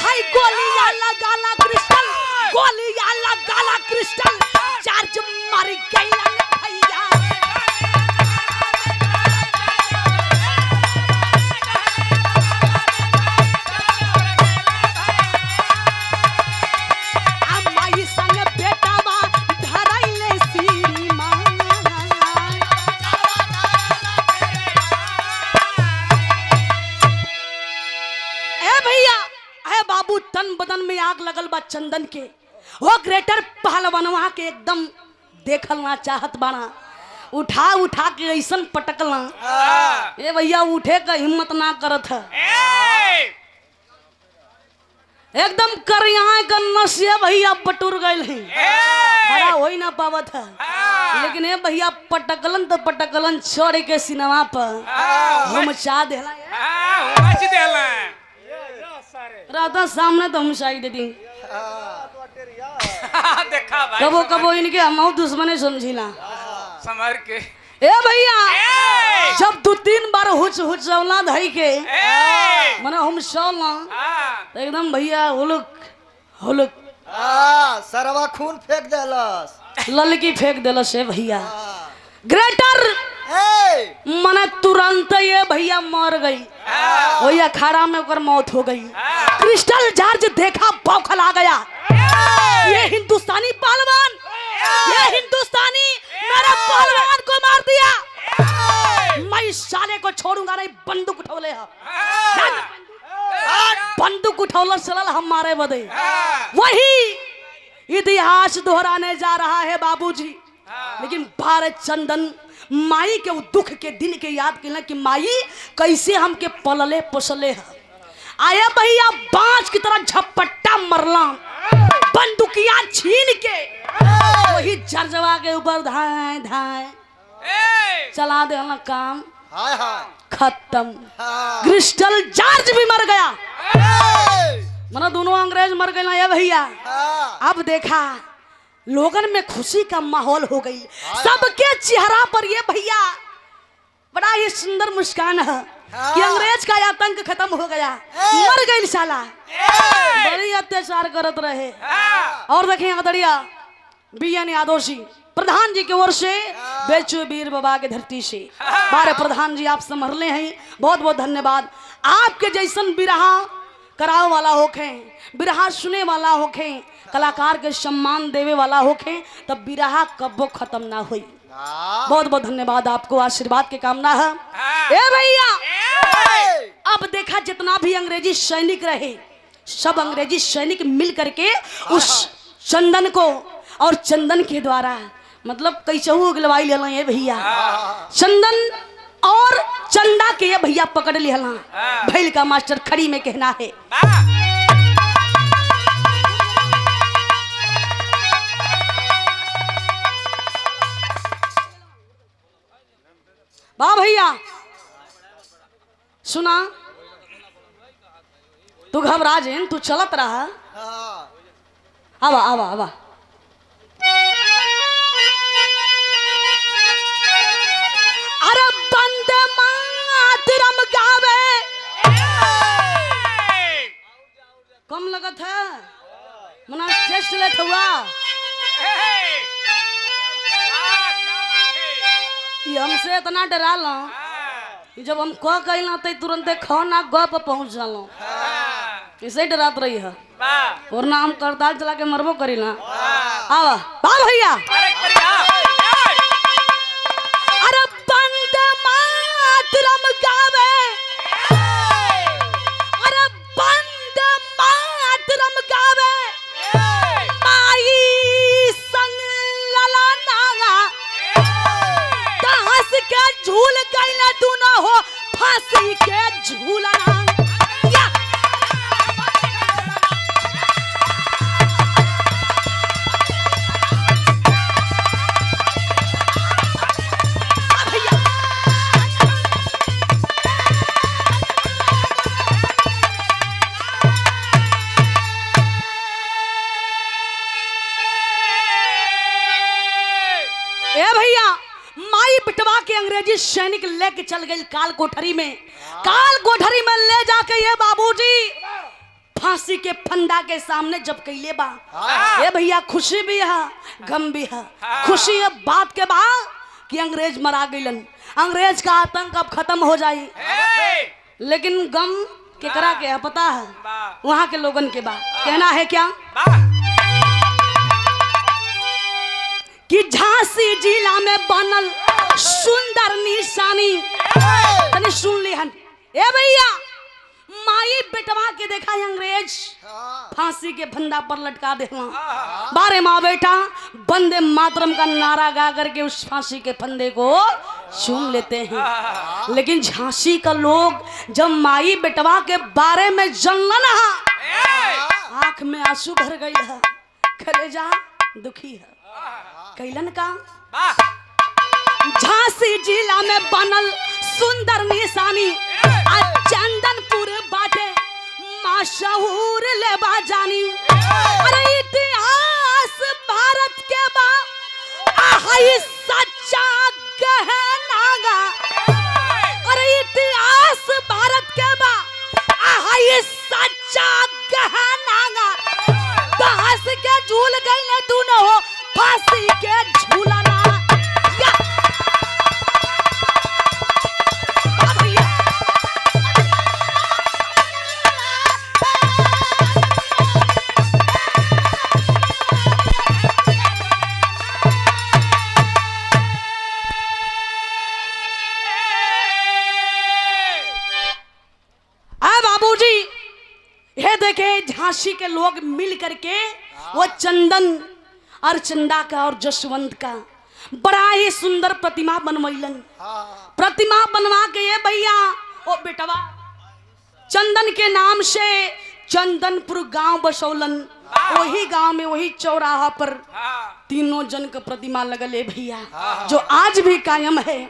Speaker 1: हाय गोलियां लगाला क्रिस्टल, गोलियां लगाला क्रिस्टल चार्ज मार गई भैया। तन बदन में आग लगल बा चंदन के वो ग्रेटर पहलवानवा के एकदम देखल ना चाहत बाना, उठा उठा के ऐसन पटकला ए भैया उठे का हिम्मत ना करत है, एकदम करिया का नसिया भैया बटुर गए हैं खड़ा हो ही ना पावत है। लेकिन ए भैया पटकलन तो पटकलन छोड़ के सिनेमा पर हम चा देला राधा सामने तो हम शाही दे दी कबो कबो इनके हम दुश्मने समझिला
Speaker 3: समझ के।
Speaker 1: ए भैया जब 2-3 बार हुच हुच औलाद है के मने हम सोला तो एकदम भैया हुलुक हुलुक
Speaker 2: सरवा खून फेंक देलस,
Speaker 1: ललकी फेंक देलस है भैया। ग्रेटर मने तुरंत ये भैया मर गई, वही अखाड़ा में ओकर मौत हो गई। क्रिस्टल जॉर्ज देखा बौखला गया, ये हिंदुस्तानी पहलवान, ये हिंदुस्तानी मेरे पहलवान को मार दिया, मैं इस साले को छोड़ूंगा नहीं। बंदूक उठौले बंदूक उठौला चलल हम मारे बदे। वही इतिहास दोहराने जा रहा है बाबूजी। लेकिन भारत चंदन माई के दुख के दिन के याद किला कि माई कैसे हमके पलले पोसले है। आया भैया बांस की तरह झपट्टा मरला, बंदूकिया छीन के वही जर्जवा के ऊपर धाए धाए चला दे काम खत्म। क्रिस्टल जॉर्ज भी मर गया, मना दोनों अंग्रेज मर गए ना ये भैया। अब देखा लोगन में खुशी का माहौल हो गई, सबके चेहरा पर ये भैया बड़ा ही सुंदर मुस्कान है कि अंग्रेज का आतंक खत्म हो गया, मर गई साला, बड़ी अत्याचार करत रहे। और देखें आदरणीय बीएन यादव जी प्रधान जी की ओर से बेचू वीर बाबा के धरती से बारे प्रधान जी आप संभरले हैं, बहुत बहुत धन्यवाद। आपके जैसन बिरहा करावे वाला होखे, बिरहा सुने वाला होखे, कलाकार के सम्मान देवे वाला होखे, तब बिरहा कब्बो खत्म ना हुई। बहुत बहुत धन्यवाद आपको, आशीर्वाद के कामना है। ए भैया अब देखा जितना भी अंग्रेजी सैनिक रहे, सब अंग्रेजी सैनिक मिल करके उस चंदन को और चंदन के द्वारा मतलब कैसे उगलवाई लेला ये भैया, चंदन और चंदा के ये भैया पकड़ लेला। भैल का मास्टर खड़ी में कहना है, वाह भैया सुना, तू घबरा जेन, तू चलत रहा। आवा आवा आवा अरे बंदे मातरम गावे, कम लगत है मना टेस्ट लेत हुआ। ये हमसे इतना डराला जब हम कह कहला तो तुरंत खो ना ग पर पहुंच जालो, इसे डरात रही है वरना हम करताल चला के मरबो करी ना। आवा वाह भैया अरे बंदे मातरम गावे, अरे बंदे मातरम गावे, माई संग लला नागा, हंस के झूल गईले तू न हो फांसी के झूला। ए भैया माई बिटवा के अंग्रेजी सैनिक लेके चल गई काल कोठरी में, काल कोठरी में ले जाके ये बाबूजी फांसी के फंदा के सामने जब कैले बा। ये भैया खुशी भी है गम भी है। खुशी है बात के बा कि अंग्रेज मरा गईलन, अंग्रेज का आतंक अब खत्म हो जाई, लेकिन गम केकरा के है पता है, वहां के लोगन के बा। कहना है क्या कि झांसी जिला में बनल सुंदर निशानी, तने सुन लिहन। ए भैया माई बेटवा के देखा अंग्रेज फांसी के फंदा पर लटका देला। बारे माँ बेटा बंदे मातरम का नारा गा करके उस फांसी के फंदे को चूम लेते हैं। लेकिन झांसी का लोग जब माई बेटवा के बारे में जानला ना, आंख में आंसू भर गई है, कलेजा दुखी है। कैलन का झांसी जिला में बनल सुंदर निशानी, चंदनपुर बाटे मशहूर ले बाजानी। अरे इतिहास भारत के बा आहाई सच्चा गहनागा, अरे इतिहास भारत के बा आहाई सच्चा गहनागा। बहस के झूल गईले तू न हो फांसी के झूला ना। बाबूजी ये देखे झांसी के लोग मिल करके वो चंदन और चंदा का और जसवंत का बड़ा ही सुंदर प्रतिमा बनवैलन। प्रतिमा बनवा के ये भैया ओ बेटवा चंदन के नाम से चंदनपुर गांव बसौलन। वही गांव में वही चौराहा पर तीनों जन का प्रतिमा लगल है भैया, जो आज भी कायम है।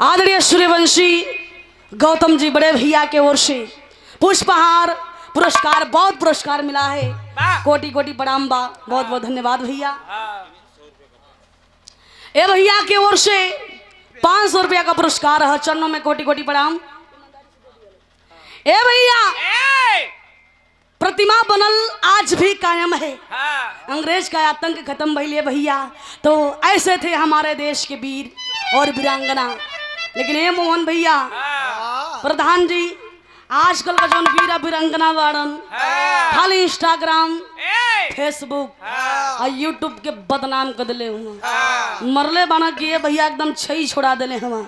Speaker 1: आदरणीय सूर्यवंशी गौतम जी बड़े भैया के ओर से पुष्पहार पुरस्कार, बहुत पुरस्कार मिला है, कोटि कोटि प्रणाम बा, बहुत बहुत धन्यवाद भैया। ए भैया के ओर से 500 रुपया का पुरस्कार है, चरणों में कोटि कोटि प्रणाम। ए भैया प्रतिमा बनल आज भी कायम है, अंग्रेज का आतंक खत्म भइले भैया। तो ऐसे थे हमारे देश के वीर और वीरांगना लेकिन ये मोहन भैया प्रधान जी आजकल का जोन वीरा वीरंगना वाड़न खाली इंस्टाग्राम फेसबुक और यूट्यूब के बदनाम कर दिले हुआ मरले बना किए भैया एकदम छई छोड़ा दिले हुआ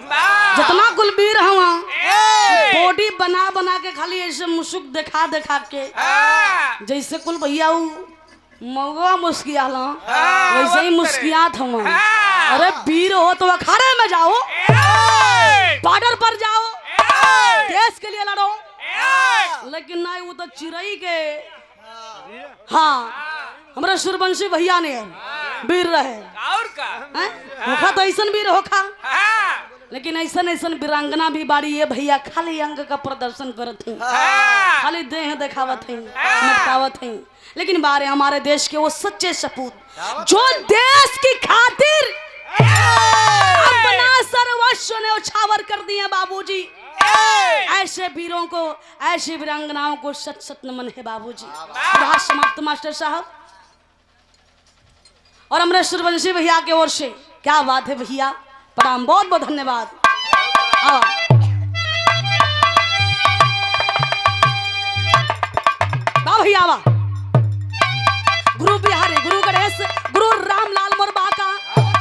Speaker 1: जितना कुल वीर हुआ बॉडी बना बना के खाली ऐसे मुसुक दिखा दिखा के जैसे कुल भैया मौगा मुस्कियाल वैसे ही मुस्कियात हुआ। अरे वीर हो तो अखाड़े में जाओ, बॉर्डर पर जाओ, देश के लिए लड़ो, लेकिन नहीं वो तो चिड़ई के। हाँ हमारे सूर्यवंशी भैया ने वीर रहे
Speaker 3: और का
Speaker 1: होखा तो ऐसा वीर होखा, लेकिन ऐसा ऐसा वीरांगना भी बाड़ी ये भैया खाली अंग का प्रदर्शन करत हैं, खाली देह दिखावत हैं, मटकावत हैं। लेकिन बारे हमारे देश के वो सच्चे सपूत जो देश की खातिर अपना सर्वस्व ने उछावर कर दिए बाबूजी। ऐसे वीरों को, ऐसी वीरांगनाओं को सच सच नमन है बाबूजी। रहा समाप्त मास्टर साहब। और हमारे सूर्यवंशी भैया के ओर से क्या बात है भैया, प्रणाम, बहुत बहुत धन्यवाद। भैया आवा गुरु बिहारी, गुरु गणेश, गुरु रामलाल मोरबा का,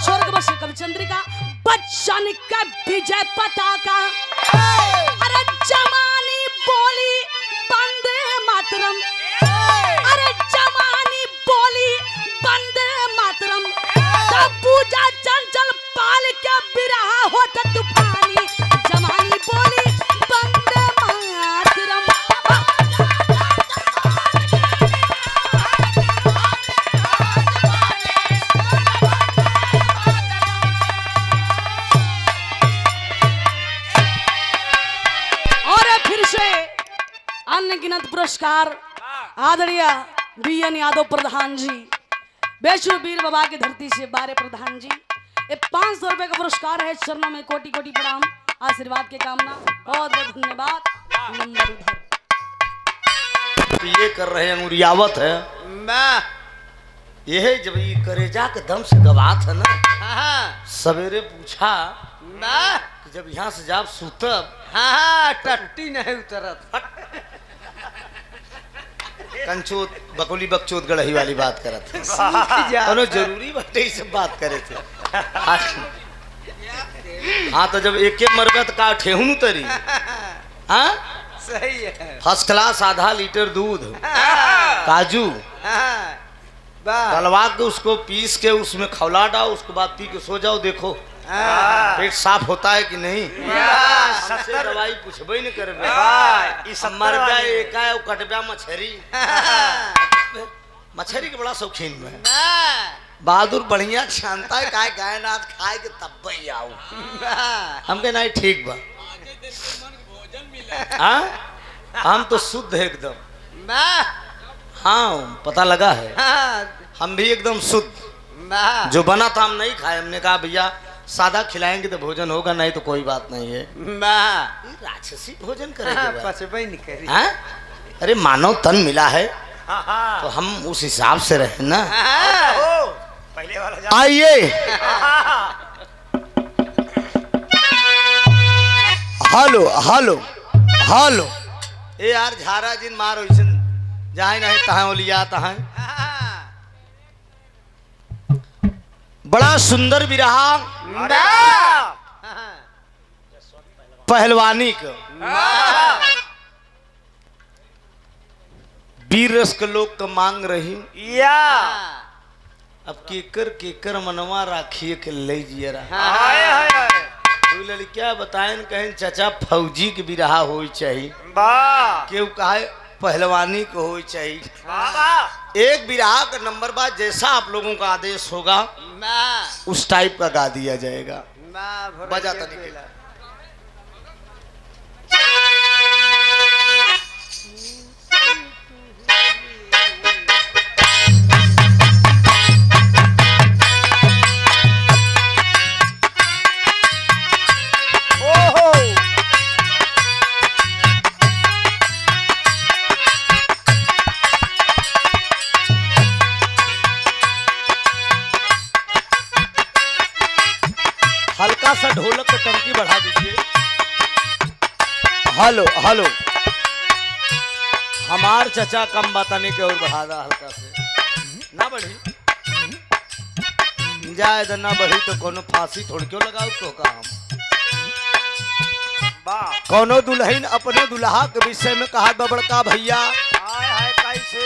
Speaker 1: स्वर्गवासी कवि चंद्रिका, बच्चन का विजय पताका। अरे जमानी बोली वंदे मातरम, अरे जमानी बोली वंदे मातरम, तब पूजा चंचल पाल के बिरहा होता तूफानी, जमानी बोली वंदे मातरम। अनगिनत पुरस्कार आदरणीय बीएन यादव प्रधान जी, बेशु वीर बाबा की धरती से बारे प्रधान जी, ये 500 रुपए का पुरस्कार है। चरणों में कोटि कोटि प्रणाम, आशीर्वाद के कामना, बहुत बहुत धन्यवाद। नंबर उधर
Speaker 2: ये कर रहे अंगुरियावत है मैं, ये जब ये करेजा के दम से गवात है ना, सवेरे पूछा मैं कि जब यहाँ से जाब सुतब, हाँ टट्टी नहीं उतरत, कंचोत बकौली बकचोत गढ़ही वाली बात करत है। जरूरी बात ही सब बात करे थे। हाँ तो जब एक मरगत का ठेहुन उतरी, हाँ
Speaker 3: सही है,
Speaker 2: फर्स्ट क्लास आधा लीटर दूध, काजू तलवा के उसको पीस के उसमें खौला डाओ, उसके बाद पी के सो जाओ, देखो पेट साफ होता है कि नहीं। हमसे दवाई पूछबे नहीं करबे, मर गए कटबा मछरी, मछरी के बड़ा शौकीन में बहादुर बढ़िया शांता है, काय गाय नाथ खाए के तब ही आओ, हमके नहीं ठीक बा। हम तो शुद्ध है एकदम, हाँ पता लगा है, हम भी एकदम शुद्ध, जो बना था हम नहीं खाए। हमने कहा भैया सादा खिलाएंगे तो भोजन होगा, नहीं तो कोई बात नहीं है। राक्षसी भोजन करेंगे, अरे मानव तन मिला है तो हम उस हिसाब से रहे ना। आइए हेलो हेलो हेलो, ए यार झारा जिन मारो इसन जहाँ नहीं तहाँ ओलिया तहाँ। बड़ा सुंदर विरहा पहलवानी का, वीर रस के लोग तो मांग रही या, अब केकर मनवा राखिए के ले जिए रहा। क्या बताएं, कहें चचा फौजी के बिरहा हो चाहिए, क्यों कहे पहलवानी को हो चाहिए। एक बिरहा का नंबर बाद जैसा आप लोगों का आदेश होगा उस टाइप का गा दिया जाएगा। बजा तनिक हल्का हल्का सा ढोलक का टंकी बढ़ा दीजिए। हेलो हेलो, हमार चचा कम बताने के और बढ़ा दा हल्का से, ना बढ़ी जाए तो ना बढ़ी तो कोनो फांसी थोड़ी क्यों लगाओ तो का हम। कोनो दुल्हन अपने दुल्हा के विषय में कहा बबड़का भैया,
Speaker 3: कैसे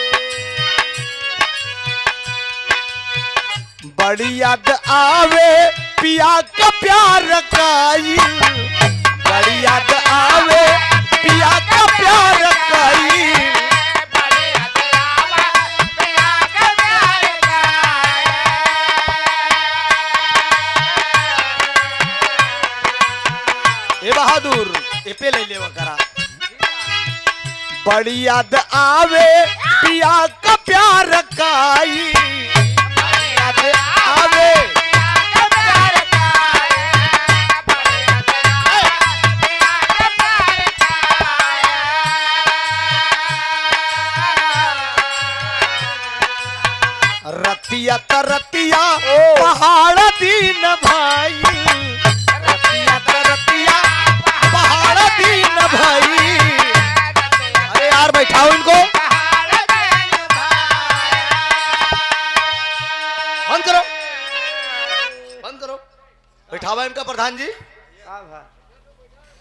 Speaker 2: बड़ी याद आवे पिया का प्यार काई, बड़ी याद आवे पिया का प्यार काई। ए बहादुर ए पे ले लेवा करा। बड़ी याद आवे पिया का प्यार काई, याद आवे रतिया तरतिया पहाड़ दीन भाई, रतिया तरतिया पहाड़ दीन भाई। अरे यार बैठाओ इनको, बंद करो बंद करो, बैठावा इनका प्रधान जी।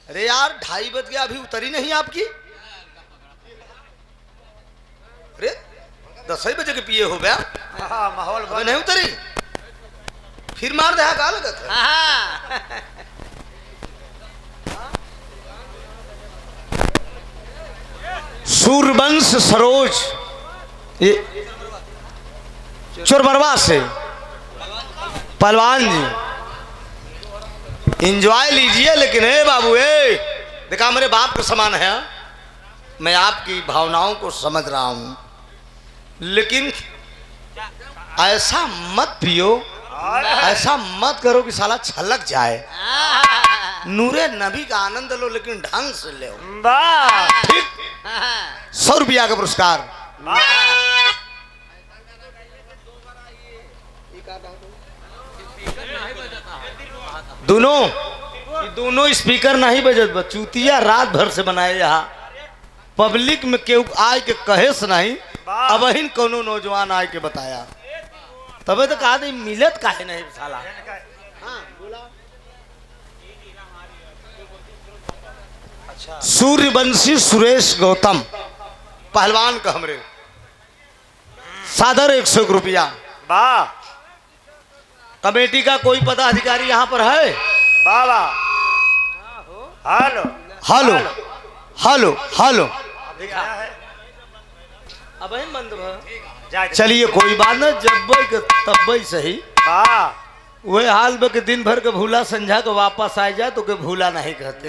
Speaker 2: अरे यार 2:30 बज गया, अभी उतरी नहीं आपकी। अरे 10 ही बजे के पिए हो गया,
Speaker 3: माहौल
Speaker 2: अबे नहीं उतरी, फिर मार दे का लगत है। सूरवंश सरोज ये चोरमरवा से पहलवान जी, एंजॉय लीजिए, लेकिन हे बाबू देखा मेरे बाप के समान है, मैं आपकी भावनाओं को समझ रहा हूं, लेकिन ऐसा मत पियो, ऐसा मत करो कि साला छलक जाए। नूरे नबी का आनंद लो, लेकिन ढंग से ले। ठीक, 100 रुपया का पुरस्कार। दोनों स्पीकर नहीं बजत बा, चूतिया रात भर से बनाए यहाँ पब्लिक में केहू आए के कहेस नहीं, अब हिन कोनो नौजवान आए के बताया, तबे तो कहा नहीं मिलत काहे नहीं साला। सूर्यवंशी सुरेश गौतम पहलवान का हमरे सादर 101 रुपया। कमेटी का कोई पदाधिकारी यहाँ पर है?
Speaker 3: बाबा हेलो
Speaker 2: हेलो हेलो हेलो, अब बंद चलिए कोई बात ना, जब तब सही। वही हाल में के दिन भर के भूला संझा के वापस आ जाए तो के भूला नहीं कहते।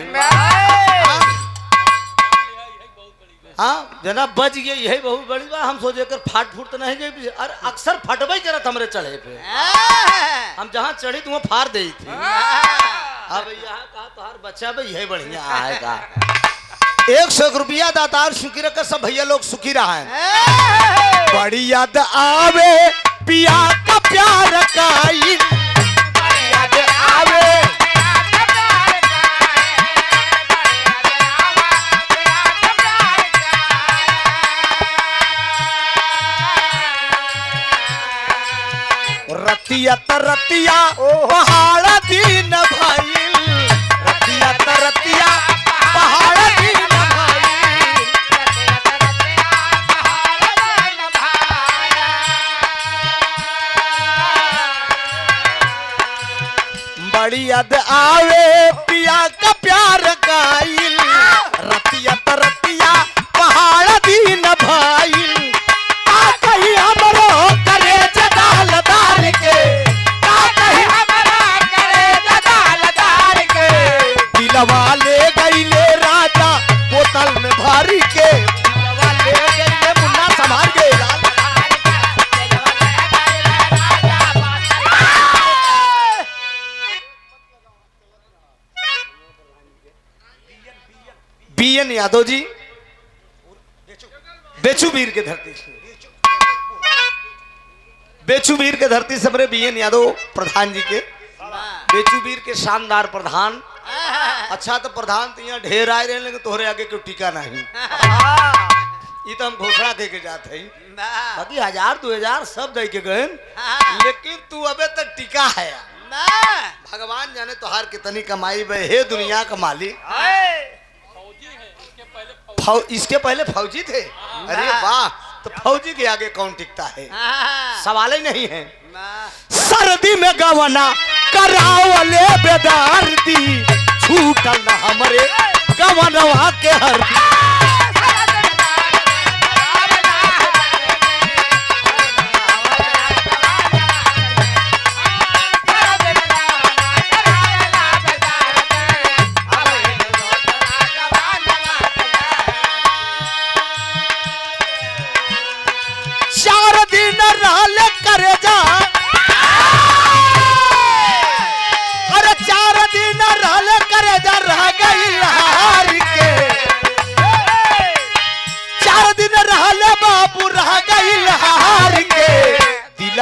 Speaker 2: हाँ जनाब बच गए, यही बहुत बड़ी बात। हम सोचे कर फाट फूट तो नहीं गई, अरे अक्सर फटबई करत हमरे चढ़े पे, हम जहाँ चढ़ी तो वहाँ फाड़ दी थी। अब यहाँ कहा तोहार बच्चा भाई यही बढ़िया आएगा। 101 रुपया दातार सुखी रखा, सब भैया लोग सुखी रहा है। बड़ी याद आवे पिया का प्यार काई, याद आवे रतिया तरतिया पहाड़ दीन भाई, रतिया तरतिया पहाड़ दीन भाई। बड़ी याद आवे पिया का प्यार काइल, रतिया तरतिया पहाड़ दीन भाई। कहीं हमरो करे जदालदार के, कहीं हमरो करे जदालदार के, दिलवा ले गईले राजा बोतल में भारी के, दिलवा ले गईले मुन्ना संभाल के बीएन यादव जी बेचूबीर के धरती से, बेचूबीर के धरती से मेरे बीएन यादव प्रधान जी के बेचूबीर के शानदार प्रधान। अच्छा तो प्रधान तो यहाँ ढेर आए रहे, लेकिन तोहरे आगे कोई टीका नहीं। ये तो हम घोषणा दे के जाते हैं, बाकी 1000 2000 सब दे के गए, लेकिन तू अबे तक टीका है। भगवान जाने तोहार कितनी कमाई बे, हे दुनिया का मालिक। इसके पहले फौजी थे। अरे वाह, तो फौजी के आगे कौन टिकता है, सवाल ही नहीं है। सर्दी में गवना करावले बेदारती, छूटल न हमरे गवनवा के हरदी।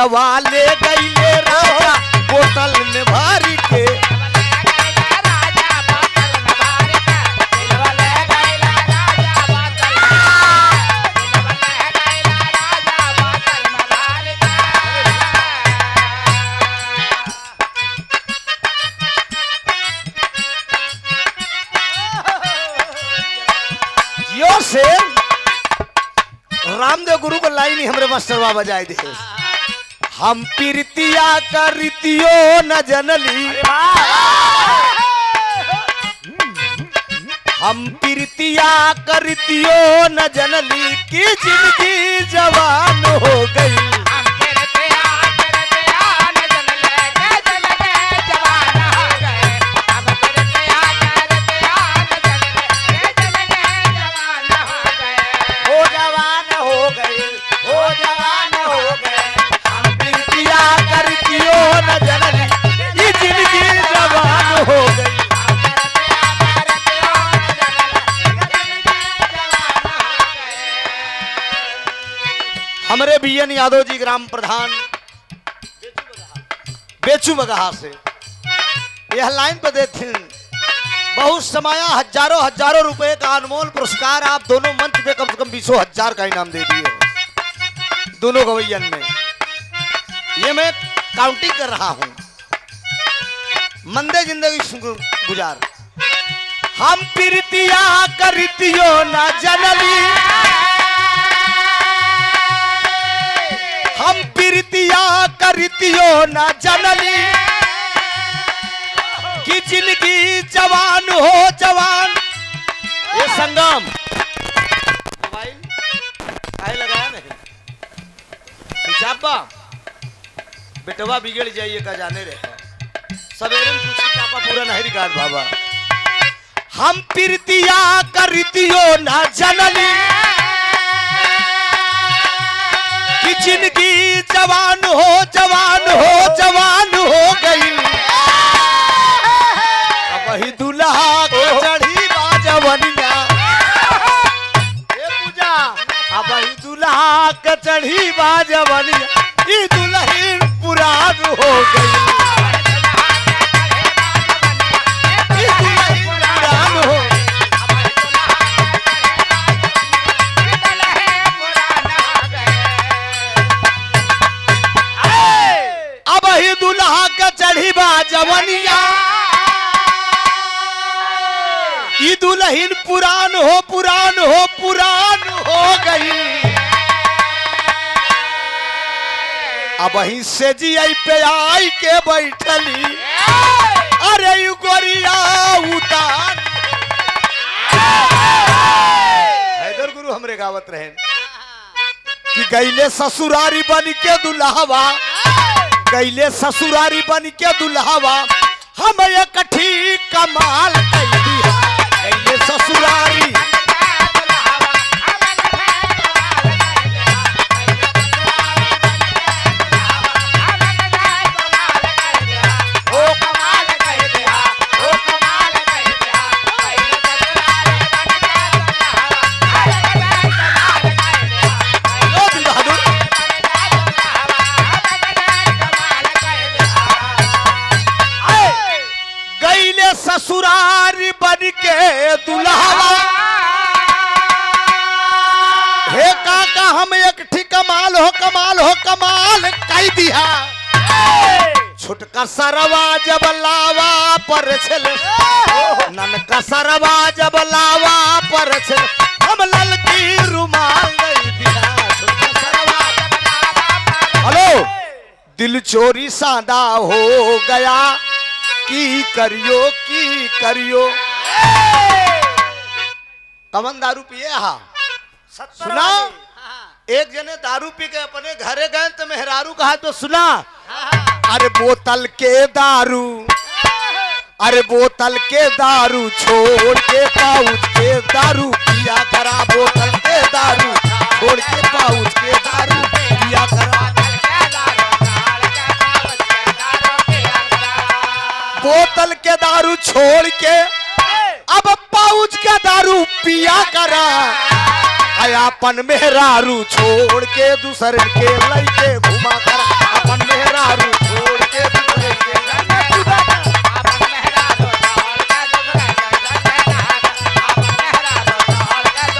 Speaker 2: वाले गईले राजा बोतल में भारी के। जियो से रामदेव गुरु को लाइन ही हमरे मास्टर बाबा जाए दे। हम प्रीतिया करितियो न जनली, हम प्रीतिया करितियो न जनली की जिंदगी जवान हो गई। हमरे बीएन यादव जी ग्राम प्रधान बेचू बगहा से यह लाइन पर देते हैं, बहुत समाया हजारों रुपए का अनमोल पुरस्कार आप दोनों मंच पे कम से कम 20,000 का इनाम दे दिए दोनों गवैयन में। ये मैं काउंटिंग कर रहा हूं, मंदे जिंदगी गुजार। हम प्रीतिया करितियो न जनली, हम प्रीतिया करितियो न जनली कि जिंदगी जवान हो जवान। ये संगम मोबाइल काहे लगाया नहीं, बेटवा बिगड़ जाइए का जाने रहे, सवेरे पूछी पापा पूरा नहीं रिकॉर्ड बाबा। हम प्रीतिया करितियो न जनली कि जिंदगी जवान हो जवान हो जवान हो गई। अब ही दुल्हा को चढ़ी बाजवनिया, पूजा अब ही दुल्हा के चढ़ी बाजवनिया, ई दुल्हन पुरान हो गई। ई दुल्हन पुरान हो गई। दुल्हा का चढ़ी बाजवनिया, ई दुल्हन पुरान हो पुरान हो पुरान हो गई। अब ही से जिया पे आई के बैठली, अरे यू गोरिया उतार। हैदर गुरु हमरे गावत रहे कि गईले ससुरारी बन के दुल्हावा, गईले ससुरारी बन के दुल्हावा, हम इकट्ठी कमाल कैली। गईले ससुरारी
Speaker 4: के दुल्हावा हे काका हम एक ठी कमाल हो कमाल कई दिया छुटका सरवा जब लावा पर छले ननका सरवा जब लावा पर छले हम ललकी रुमाल नहीं दिया छुटका सरवा जब लावा पर हेलो दिल चोरी सादा हो गया की करियो कमन दारू पिए हा सुना एक जने दारू पी के अपने घरे गए तो मेहरारू कहा तो सुना अरे बोतल के दारू छोड़ के पाउच के दारू पिया करा बोतल के दारू छोड़ के पाउच के दारू पिया करा बोतल के दारू छोड़ के अब पाउच के दारू पिया करा अपन मेहरारू छोड़ के दूसरे के लइके घुमा कर अपन मेहरारू